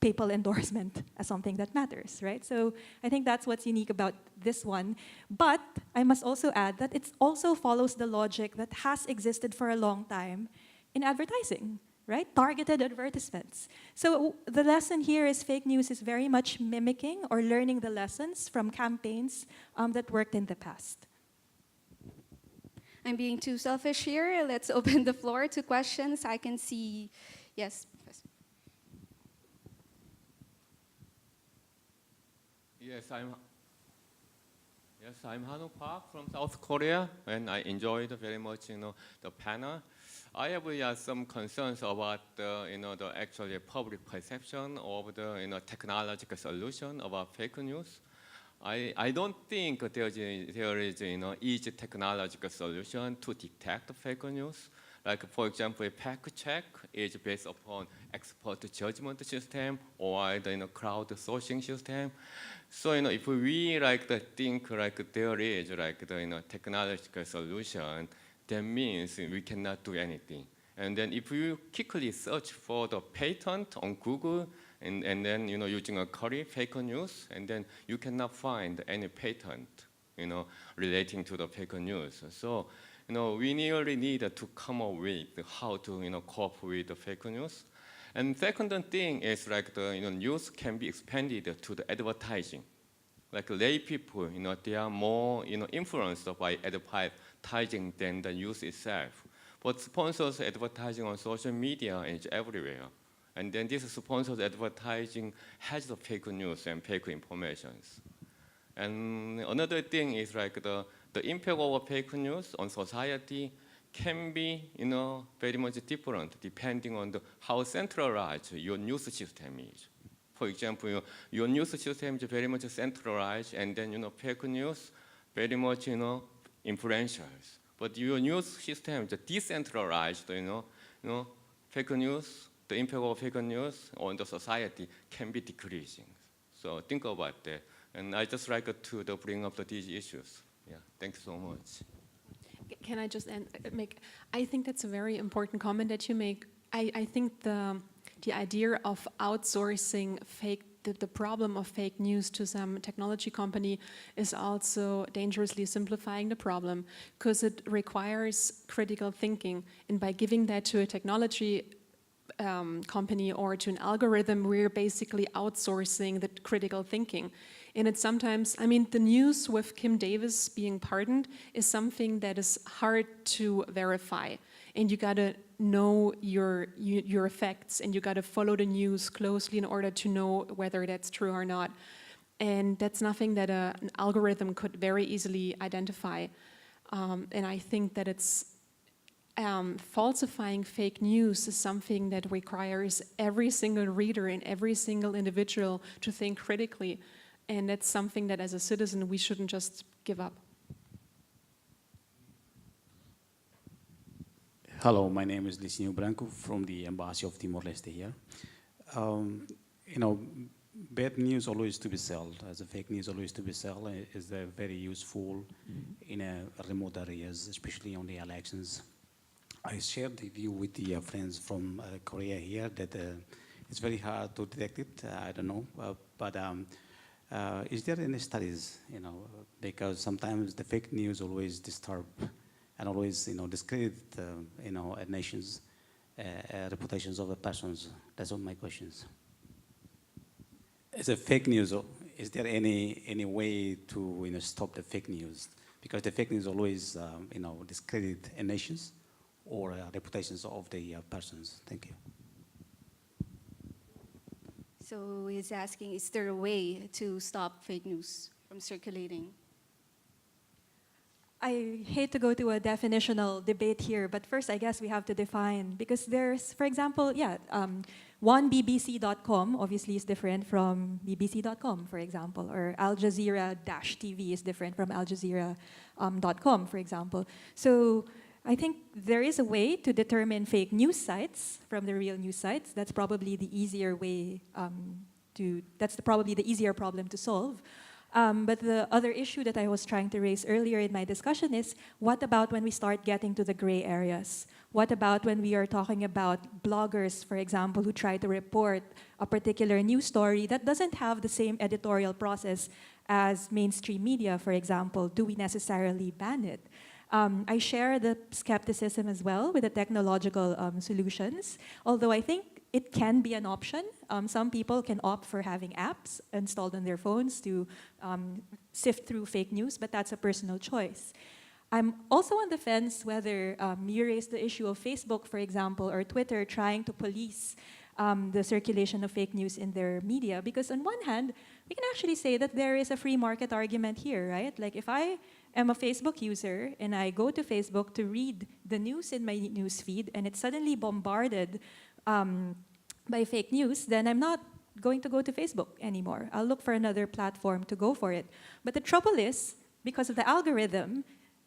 papal endorsement as something that matters, right? So I think that's what's unique about this one. But I must also add that it also follows the logic that has existed for a long time in advertising, right? Targeted advertisements. So the lesson here is fake news is very much mimicking or learning the lessons from campaigns that worked in the past. I'm being too selfish here. Let's open the floor to questions. I can see, yes. I'm Hanu Park from South Korea, and I enjoyed very much, the panel. I have some concerns about the actually public perception of the technological solution about fake news. I don't think there is easy technological solution to detect fake news. Like for example, a fact check is based upon expert judgment system or the crowdsourcing system. So if we think there is the technological solution, that means we cannot do anything. And then if you quickly search for the patent on Google and then using a query fake news, and then you cannot find any patent relating to the fake news. So we really need to come up with how to cope with the fake news. And second thing is the news can be expanded to the advertising. Like lay people, they are more influenced by advertising than the news itself. But sponsors advertising on social media is everywhere. And then this sponsored advertising has the fake news and fake informations. And another thing is the impact of fake news on society can be very much different depending on how centralized your news system is. For example, your news system is very much centralized, and then fake news very much influential. But your news system is decentralized. Fake news, the impact of fake news on the society can be decreasing. So think about that. And I just like to bring up these issues. Yeah, thanks so much. Can I just make? I think that's a very important comment that you make. I think the idea of outsourcing the problem of fake news to some technology company is also dangerously simplifying the problem, because it requires critical thinking, and by giving that to a technology company or to an algorithm, we're basically outsourcing the critical thinking. And it's sometimes, the news with Kim Davis being pardoned is something that is hard to verify. And you gotta know your facts, and you gotta follow the news closely in order to know whether that's true or not. And that's nothing that an algorithm could very easily identify. And I think that it's falsifying fake news is something that requires every single reader and every single individual to think critically. And that's something that as a citizen we shouldn't just give up. Hello, my name is Licinio Branco from the Embassy of Timor-Leste here. Bad news always to be sold, as a fake news always to be sold, is very useful in remote areas, especially on the elections. I shared the view with the friends from Korea here that it's very hard to detect it. I don't know, but is there any studies? Because sometimes the fake news always disturb and always discredit a nation's reputations of the persons. That's all my questions. Is it fake news? Is there any way to stop the fake news? Because the fake news always discredit a nations or reputations of the persons. Thank you. So he's asking, is there a way to stop fake news from circulating? I hate to go to a definitional debate here, but first I guess we have to define, because there's, for example, one BBC.com obviously is different from BBC.com, for example, or Al Jazeera-TV is different from Al Jazeera.com, for example. So I think there is a way to determine fake news sites from the real news sites. That's probably the easier way probably the easier problem to solve. But the other issue that I was trying to raise earlier in my discussion is, what about when we start getting to the gray areas? What about when we are talking about bloggers, for example, who try to report a particular news story that doesn't have the same editorial process as mainstream media, for example? Do we necessarily ban it? I share the skepticism as well with the technological solutions, although I think it can be an option. Some people can opt for having apps installed on their phones to sift through fake news, but that's a personal choice. I'm also on the fence whether you raised the issue of Facebook, for example, or Twitter trying to police the circulation of fake news in their media, because on one hand, we can actually say that there is a free market argument here, right? Like if I am a Facebook user and I go to Facebook to read the news in my news feed and it's suddenly bombarded by fake news, then I'm not going to go to Facebook anymore. I'll look for another platform to go for it. But the trouble is, because of the algorithm,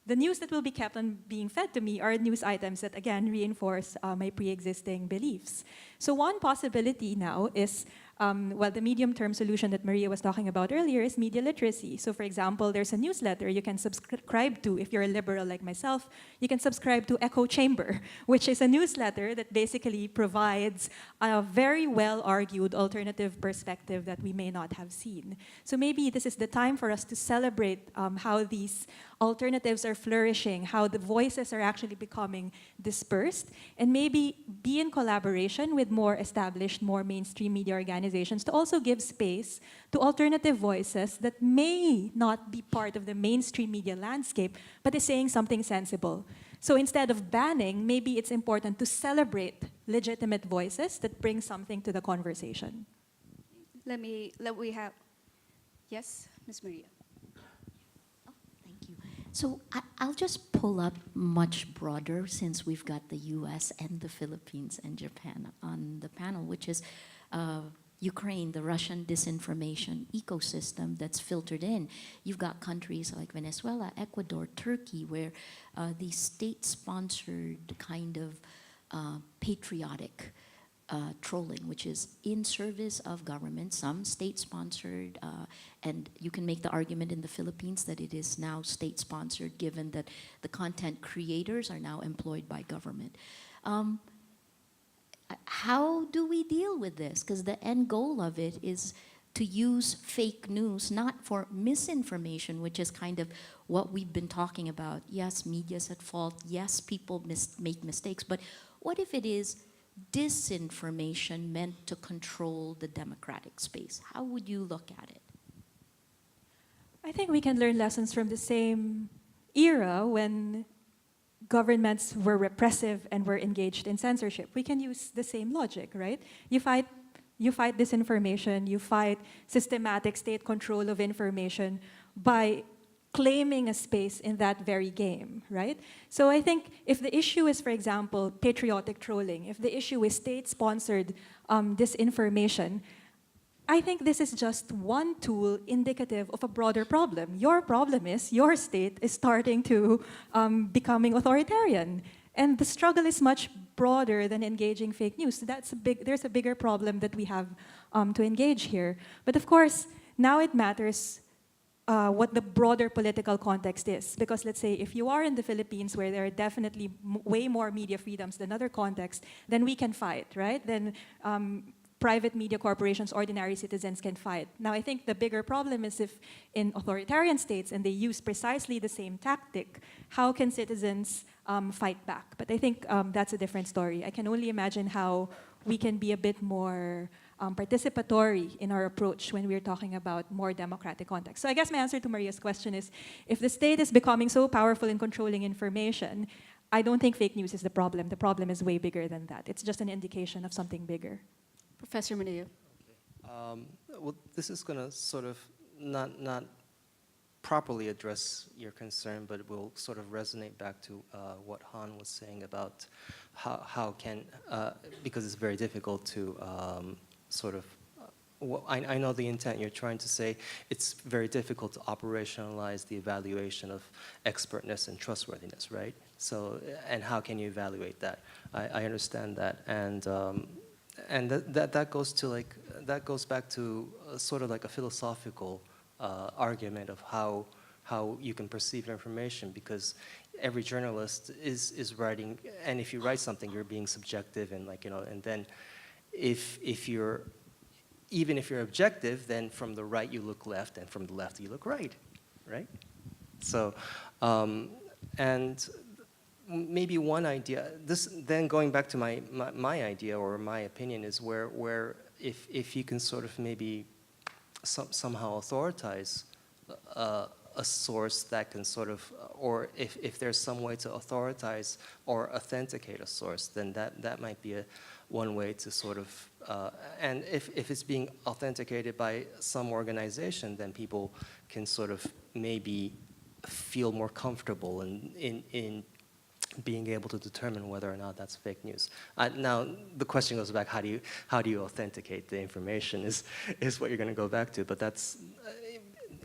the news that will be kept on being fed to me are news items that, again, reinforce my pre-existing beliefs. So one possibility now is, the medium-term solution that Maria was talking about earlier is media literacy. So for example, there's a newsletter you can subscribe to if you're a liberal like myself. You can subscribe to Echo Chamber, which is a newsletter that basically provides a very well-argued alternative perspective that we may not have seen. So maybe this is the time for us to celebrate how these alternatives are flourishing, how the voices are actually becoming dispersed, and maybe be in collaboration with more established, more mainstream media organizations to also give space to alternative voices that may not be part of the mainstream media landscape, but is saying something sensible. So instead of banning, maybe it's important to celebrate legitimate voices that bring something to the conversation. Yes, Ms. Maria. Thank you. So I'll just pull up much broader, since we've got the US and the Philippines and Japan on the panel, which is Ukraine, the Russian disinformation ecosystem that's filtered in. You've got countries like Venezuela, Ecuador, Turkey, where the state-sponsored kind of patriotic trolling, which is in service of government, some state-sponsored, and you can make the argument in the Philippines that it is now state-sponsored, given that the content creators are now employed by government. How do we deal with this? Because the end goal of it is to use fake news, not for misinformation, which is kind of what we've been talking about. Yes, media's at fault. Yes, people make mistakes. But what if it is disinformation meant to control the democratic space? How would you look at it? I think we can learn lessons from the same era when governments were repressive and were engaged in censorship. We can use the same logic, right? You fight disinformation, you fight systematic state control of information by claiming a space in that very game, right? So I think if the issue is, for example, patriotic trolling, if the issue is state-sponsored disinformation, I think this is just one tool indicative of a broader problem. Your problem is your state is starting to becoming authoritarian. And the struggle is much broader than engaging fake news. So there's a bigger problem that we have to engage here. But of course, now it matters what the broader political context is. Because let's say if you are in the Philippines, where there are definitely way more media freedoms than other contexts, then we can fight, right? Then private media corporations, ordinary citizens can fight. Now, I think the bigger problem is if in authoritarian states and they use precisely the same tactic, how can citizens fight back? But I think that's a different story. I can only imagine how we can be a bit more participatory in our approach when we're talking about more democratic context. So I guess my answer to Maria's question is, if the state is becoming so powerful in controlling information, I don't think fake news is the problem. The problem is way bigger than that. It's just an indication of something bigger. Professor Maneo. Well, this is going to sort of not properly address your concern, but it will sort of resonate back to what Han was saying about how can, because it's very difficult to sort of, I know the intent you're trying to say. It's very difficult to operationalize the evaluation of expertness and trustworthiness, right? So, and how can you evaluate that? I understand that, and that goes to that goes back to sort of like a philosophical argument of how you can perceive information, because every journalist is writing, and if you write something, you're being subjective, and and then if you're even if you're objective, then from the right you look left, and from the left you look right? So, and maybe one idea, then going back to my idea or my opinion, is where if you can sort of maybe somehow authoritize a source that can sort of, or if there's some way to authoritize or authenticate a source, then that might be one way to sort of, and if it's being authenticated by some organization, then people can sort of maybe feel more comfortable in being able to determine whether or not that's fake news. Now the question goes back: how do you authenticate the information? Is what you're going to go back to. But that's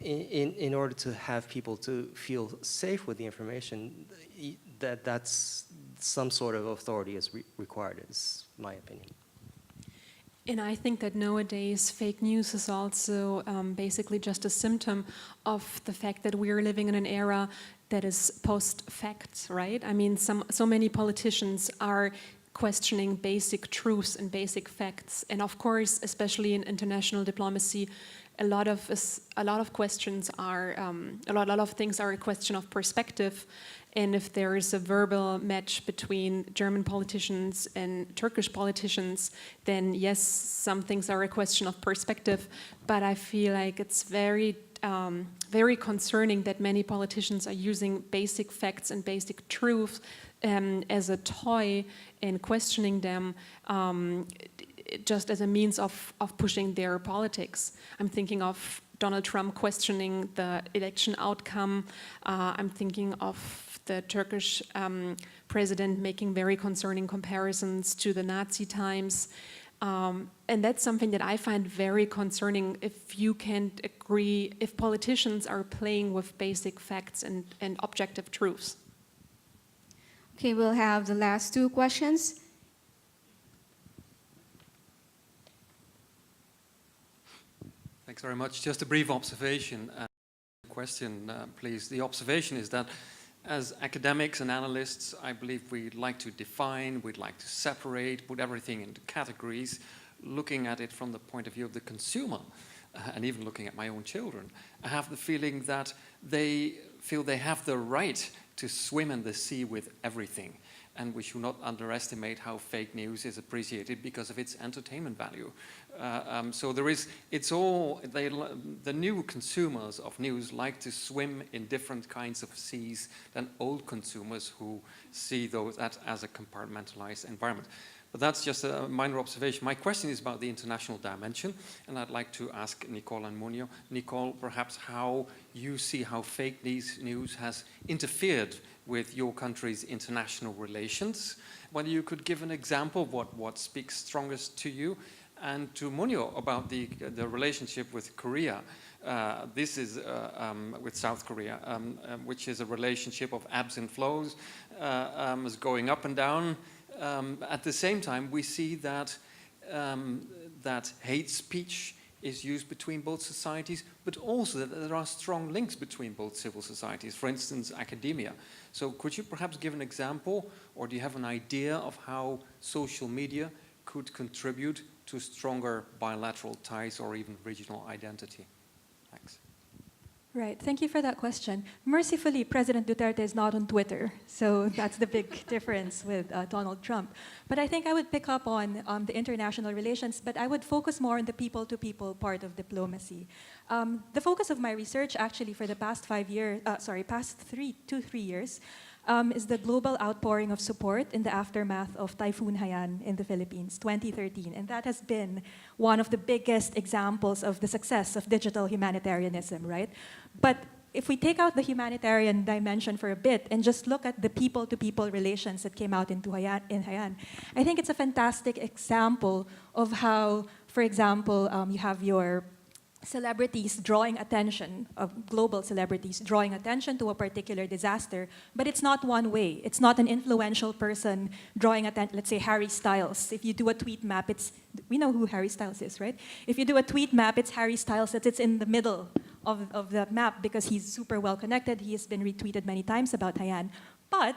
in order to have people to feel safe with the information, that's some sort of authority is required. Is my opinion. And I think that nowadays fake news is also basically just a symptom of the fact that we are living in an era that is post-facts, right? I mean, so many politicians are questioning basic truths and basic facts, and of course, especially in international diplomacy, a lot of questions are a lot of things are a question of perspective. And if there is a verbal match between German politicians and Turkish politicians, then yes, some things are a question of perspective. But I feel like it's very concerning that many politicians are using basic facts and basic truth as a toy and questioning them just as a means of pushing their politics. I'm thinking of Donald Trump questioning the election outcome. I'm thinking of the Turkish president making very concerning comparisons to the Nazi times. And that's something that I find very concerning if you can't agree, if politicians are playing with basic facts and objective truths. Okay, we'll have the last two questions. Thanks very much. Just a brief observation and question, please. The observation is that as academics and analysts, I believe we'd like to define, we'd like to separate, put everything into categories, looking at it from the point of view of the consumer, and even looking at my own children. I have the feeling that they feel they have the right to swim in the sea with everything. And we should not underestimate how fake news is appreciated because of its entertainment value. So there is, it's all, the new consumers of news like to swim in different kinds of seas than old consumers who see that as a compartmentalized environment. But that's just a minor observation. My question is about the international dimension, and I'd like to ask Nicole and Munio. Nicole, perhaps how you see how fake news has interfered with your country's international relations. Whether you could give an example of what speaks strongest to you, and to Munio about the relationship with Korea. This is with South Korea, which is a relationship of ebbs and flows, is going up and down. At the same time, we see that that hate speech is used between both societies, but also that there are strong links between both civil societies, for instance, academia. So could you perhaps give an example, or do you have an idea of how social media could contribute to stronger bilateral ties or even regional identity? Thanks. Right, thank you for that question. Mercifully, President Duterte is not on Twitter, so that's the big difference with Donald Trump. But I think I would pick up on the international relations, but I would focus more on the people-to-people part of diplomacy. The focus of my research actually for the past 3 years, is the global outpouring of support in the aftermath of Typhoon Haiyan in the Philippines, 2013. And that has been one of the biggest examples of the success of digital humanitarianism, right? But if we take out the humanitarian dimension for a bit and just look at the people-to-people relations that came out in Haiyan, I think it's a fantastic example of how, for example, you have your celebrities drawing attention, of global celebrities drawing attention to a particular disaster, but it's not one way. It's not an influential person drawing attention, let's say Harry Styles. If you do a tweet map, we know who Harry Styles is, right? If you do a tweet map, it's Harry Styles that sits in the middle of the map because he's super well connected. He has been retweeted many times about Haiyan. But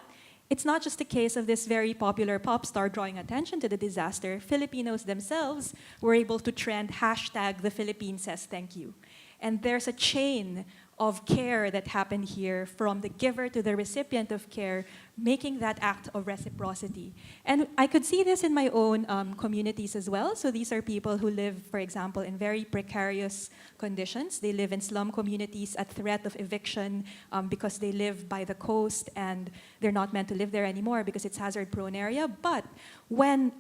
it's not just a case of this very popular pop star drawing attention to the disaster. Filipinos themselves were able to trend hashtag the Philippines says thank you. And there's a chain of care that happened here from the giver to the recipient of care, making that act of reciprocity. And I could see this in my own communities as well. So these are people who live, for example, in very precarious conditions. They live in slum communities at threat of eviction because they live by the coast and they're not meant to live there anymore because it's hazard-prone area. But when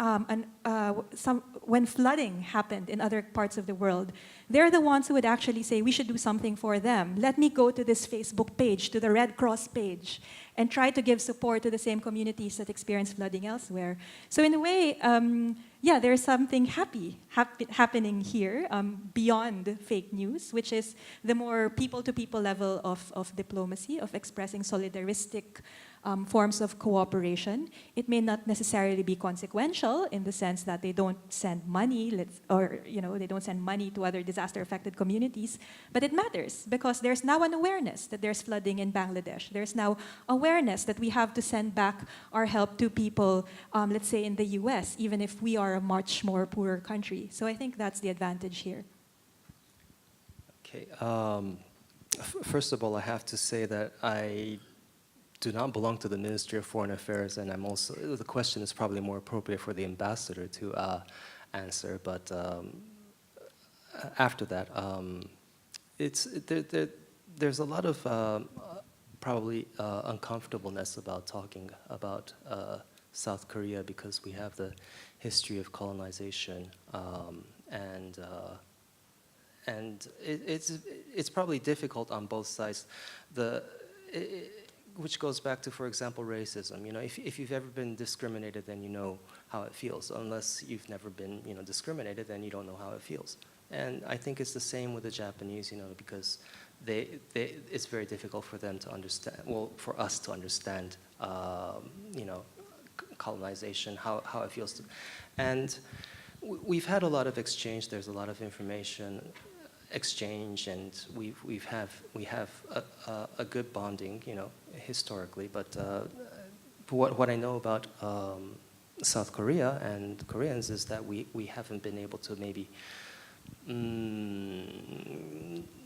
flooding happened in other parts of the world, they're the ones who would actually say, we should do something for them. Let me go to this Facebook page, to the Red Cross page, and try to give support to the same communities that experience flooding elsewhere. So in a way, yeah, there's something happening here beyond fake news, which is the more people-to-people level of diplomacy, of expressing solidaristic forms of cooperation. It may not necessarily be consequential in the sense that they don't send money, they don't send money to other disaster-affected communities, but it matters because there's now an awareness that there's flooding in Bangladesh. There's now awareness that we have to send back our help to people, let's say in the US, even if we are a much more poorer country. So I think that's the advantage here. Okay. First of all, I have to say that I do not belong to the Ministry of Foreign Affairs, and I'm also, the question is probably more appropriate for the ambassador to answer, but after that, there's a lot of probably uncomfortableness about talking about South Korea because we have the history of colonization, and it's probably difficult on both sides. Which goes back to, for example, racism. You know, if you've ever been discriminated, then you know how it feels. Unless you've never been, discriminated, then you don't know how it feels. And I think it's the same with the Japanese, because it's very difficult for them to understand. Well, for us to understand, colonization, how it feels. And we've had a lot of exchange. There's a lot of information exchange, and we have a good bonding, historically. But what I know about South Korea and Koreans is that we haven't been able to maybe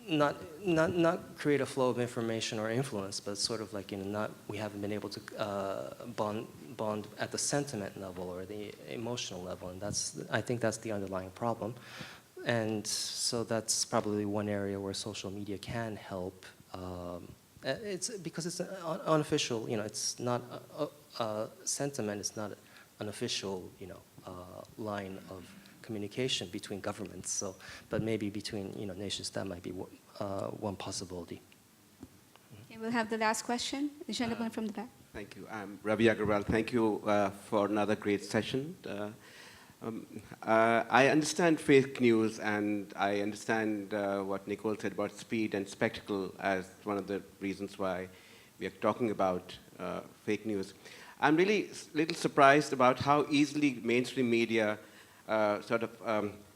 not create a flow of information or influence, but sort of like we haven't been able to bond at the sentiment level or the emotional level, and I think that's the underlying problem. And so that's probably one area where social media can help. It's because it's an unofficial, it's not a sentiment. It's not an official, line of communication between governments. So, but maybe between nations, that might be one possibility. Okay, we'll have the last question. The gentleman from the back. Thank you. I'm Ravi Agarwal. Thank you for another great session. I understand fake news, and I understand what Nicole said about speed and spectacle as one of the reasons why we are talking about fake news. I'm really a little surprised about how easily mainstream media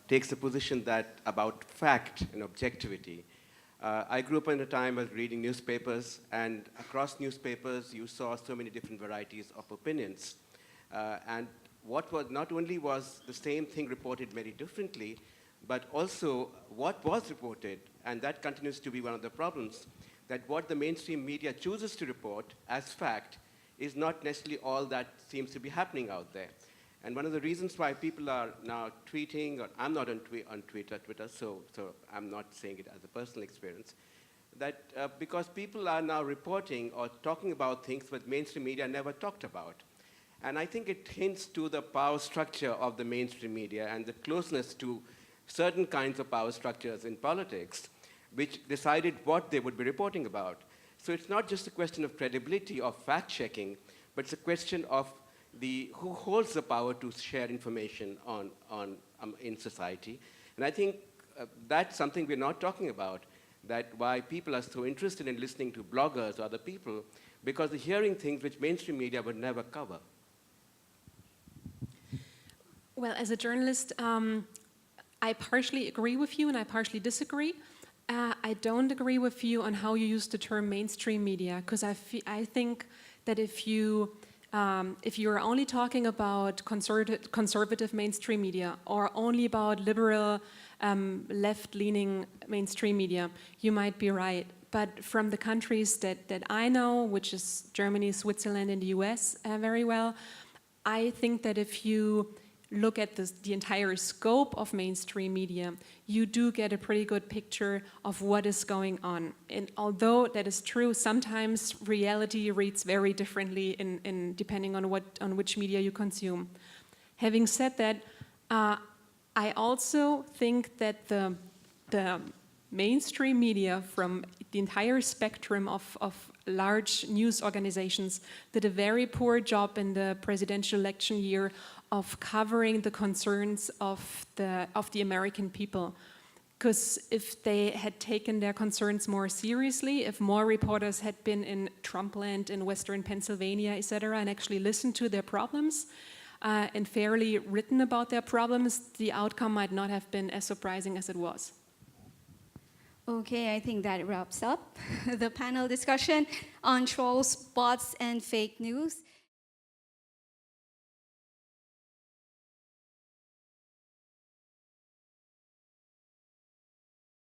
takes a position about fact and objectivity. I grew up in a time of reading newspapers, and across newspapers you saw so many different varieties of opinions. And not only was the same thing reported very differently, but also what was reported, and that continues to be one of the problems, that what the mainstream media chooses to report as fact is not necessarily all that seems to be happening out there. And one of the reasons why people are now tweeting, or I'm not on Twitter, so I'm not saying it as a personal experience, that because people are now reporting or talking about things that mainstream media never talked about. And I think it hints to the power structure of the mainstream media and the closeness to certain kinds of power structures in politics, which decided what they would be reporting about. So it's not just a question of credibility or fact-checking, but it's a question of who holds the power to share information in society. And I think that's something we're not talking about, that why people are so interested in listening to bloggers or other people, because they're hearing things which mainstream media would never cover. Well, as a journalist, I partially agree with you and I partially disagree. I don't agree with you on how you use the term mainstream media, because I think that if you are only talking about conservative mainstream media or only about liberal, left-leaning mainstream media, you might be right. But from the countries that I know, which is Germany, Switzerland, and the US very well, I think that if you look at the entire scope of mainstream media, you do get a pretty good picture of what is going on. And although that is true, sometimes reality reads very differently depending on which media you consume. Having said that, I also think that the mainstream media from the entire spectrum of large news organizations did a very poor job in the presidential election year of covering the concerns of the American people. Because if they had taken their concerns more seriously, if more reporters had been in Trumpland, in Western Pennsylvania, etc., and actually listened to their problems and fairly written about their problems, the outcome might not have been as surprising as it was. Okay, I think that wraps up the panel discussion on trolls, bots, and fake news.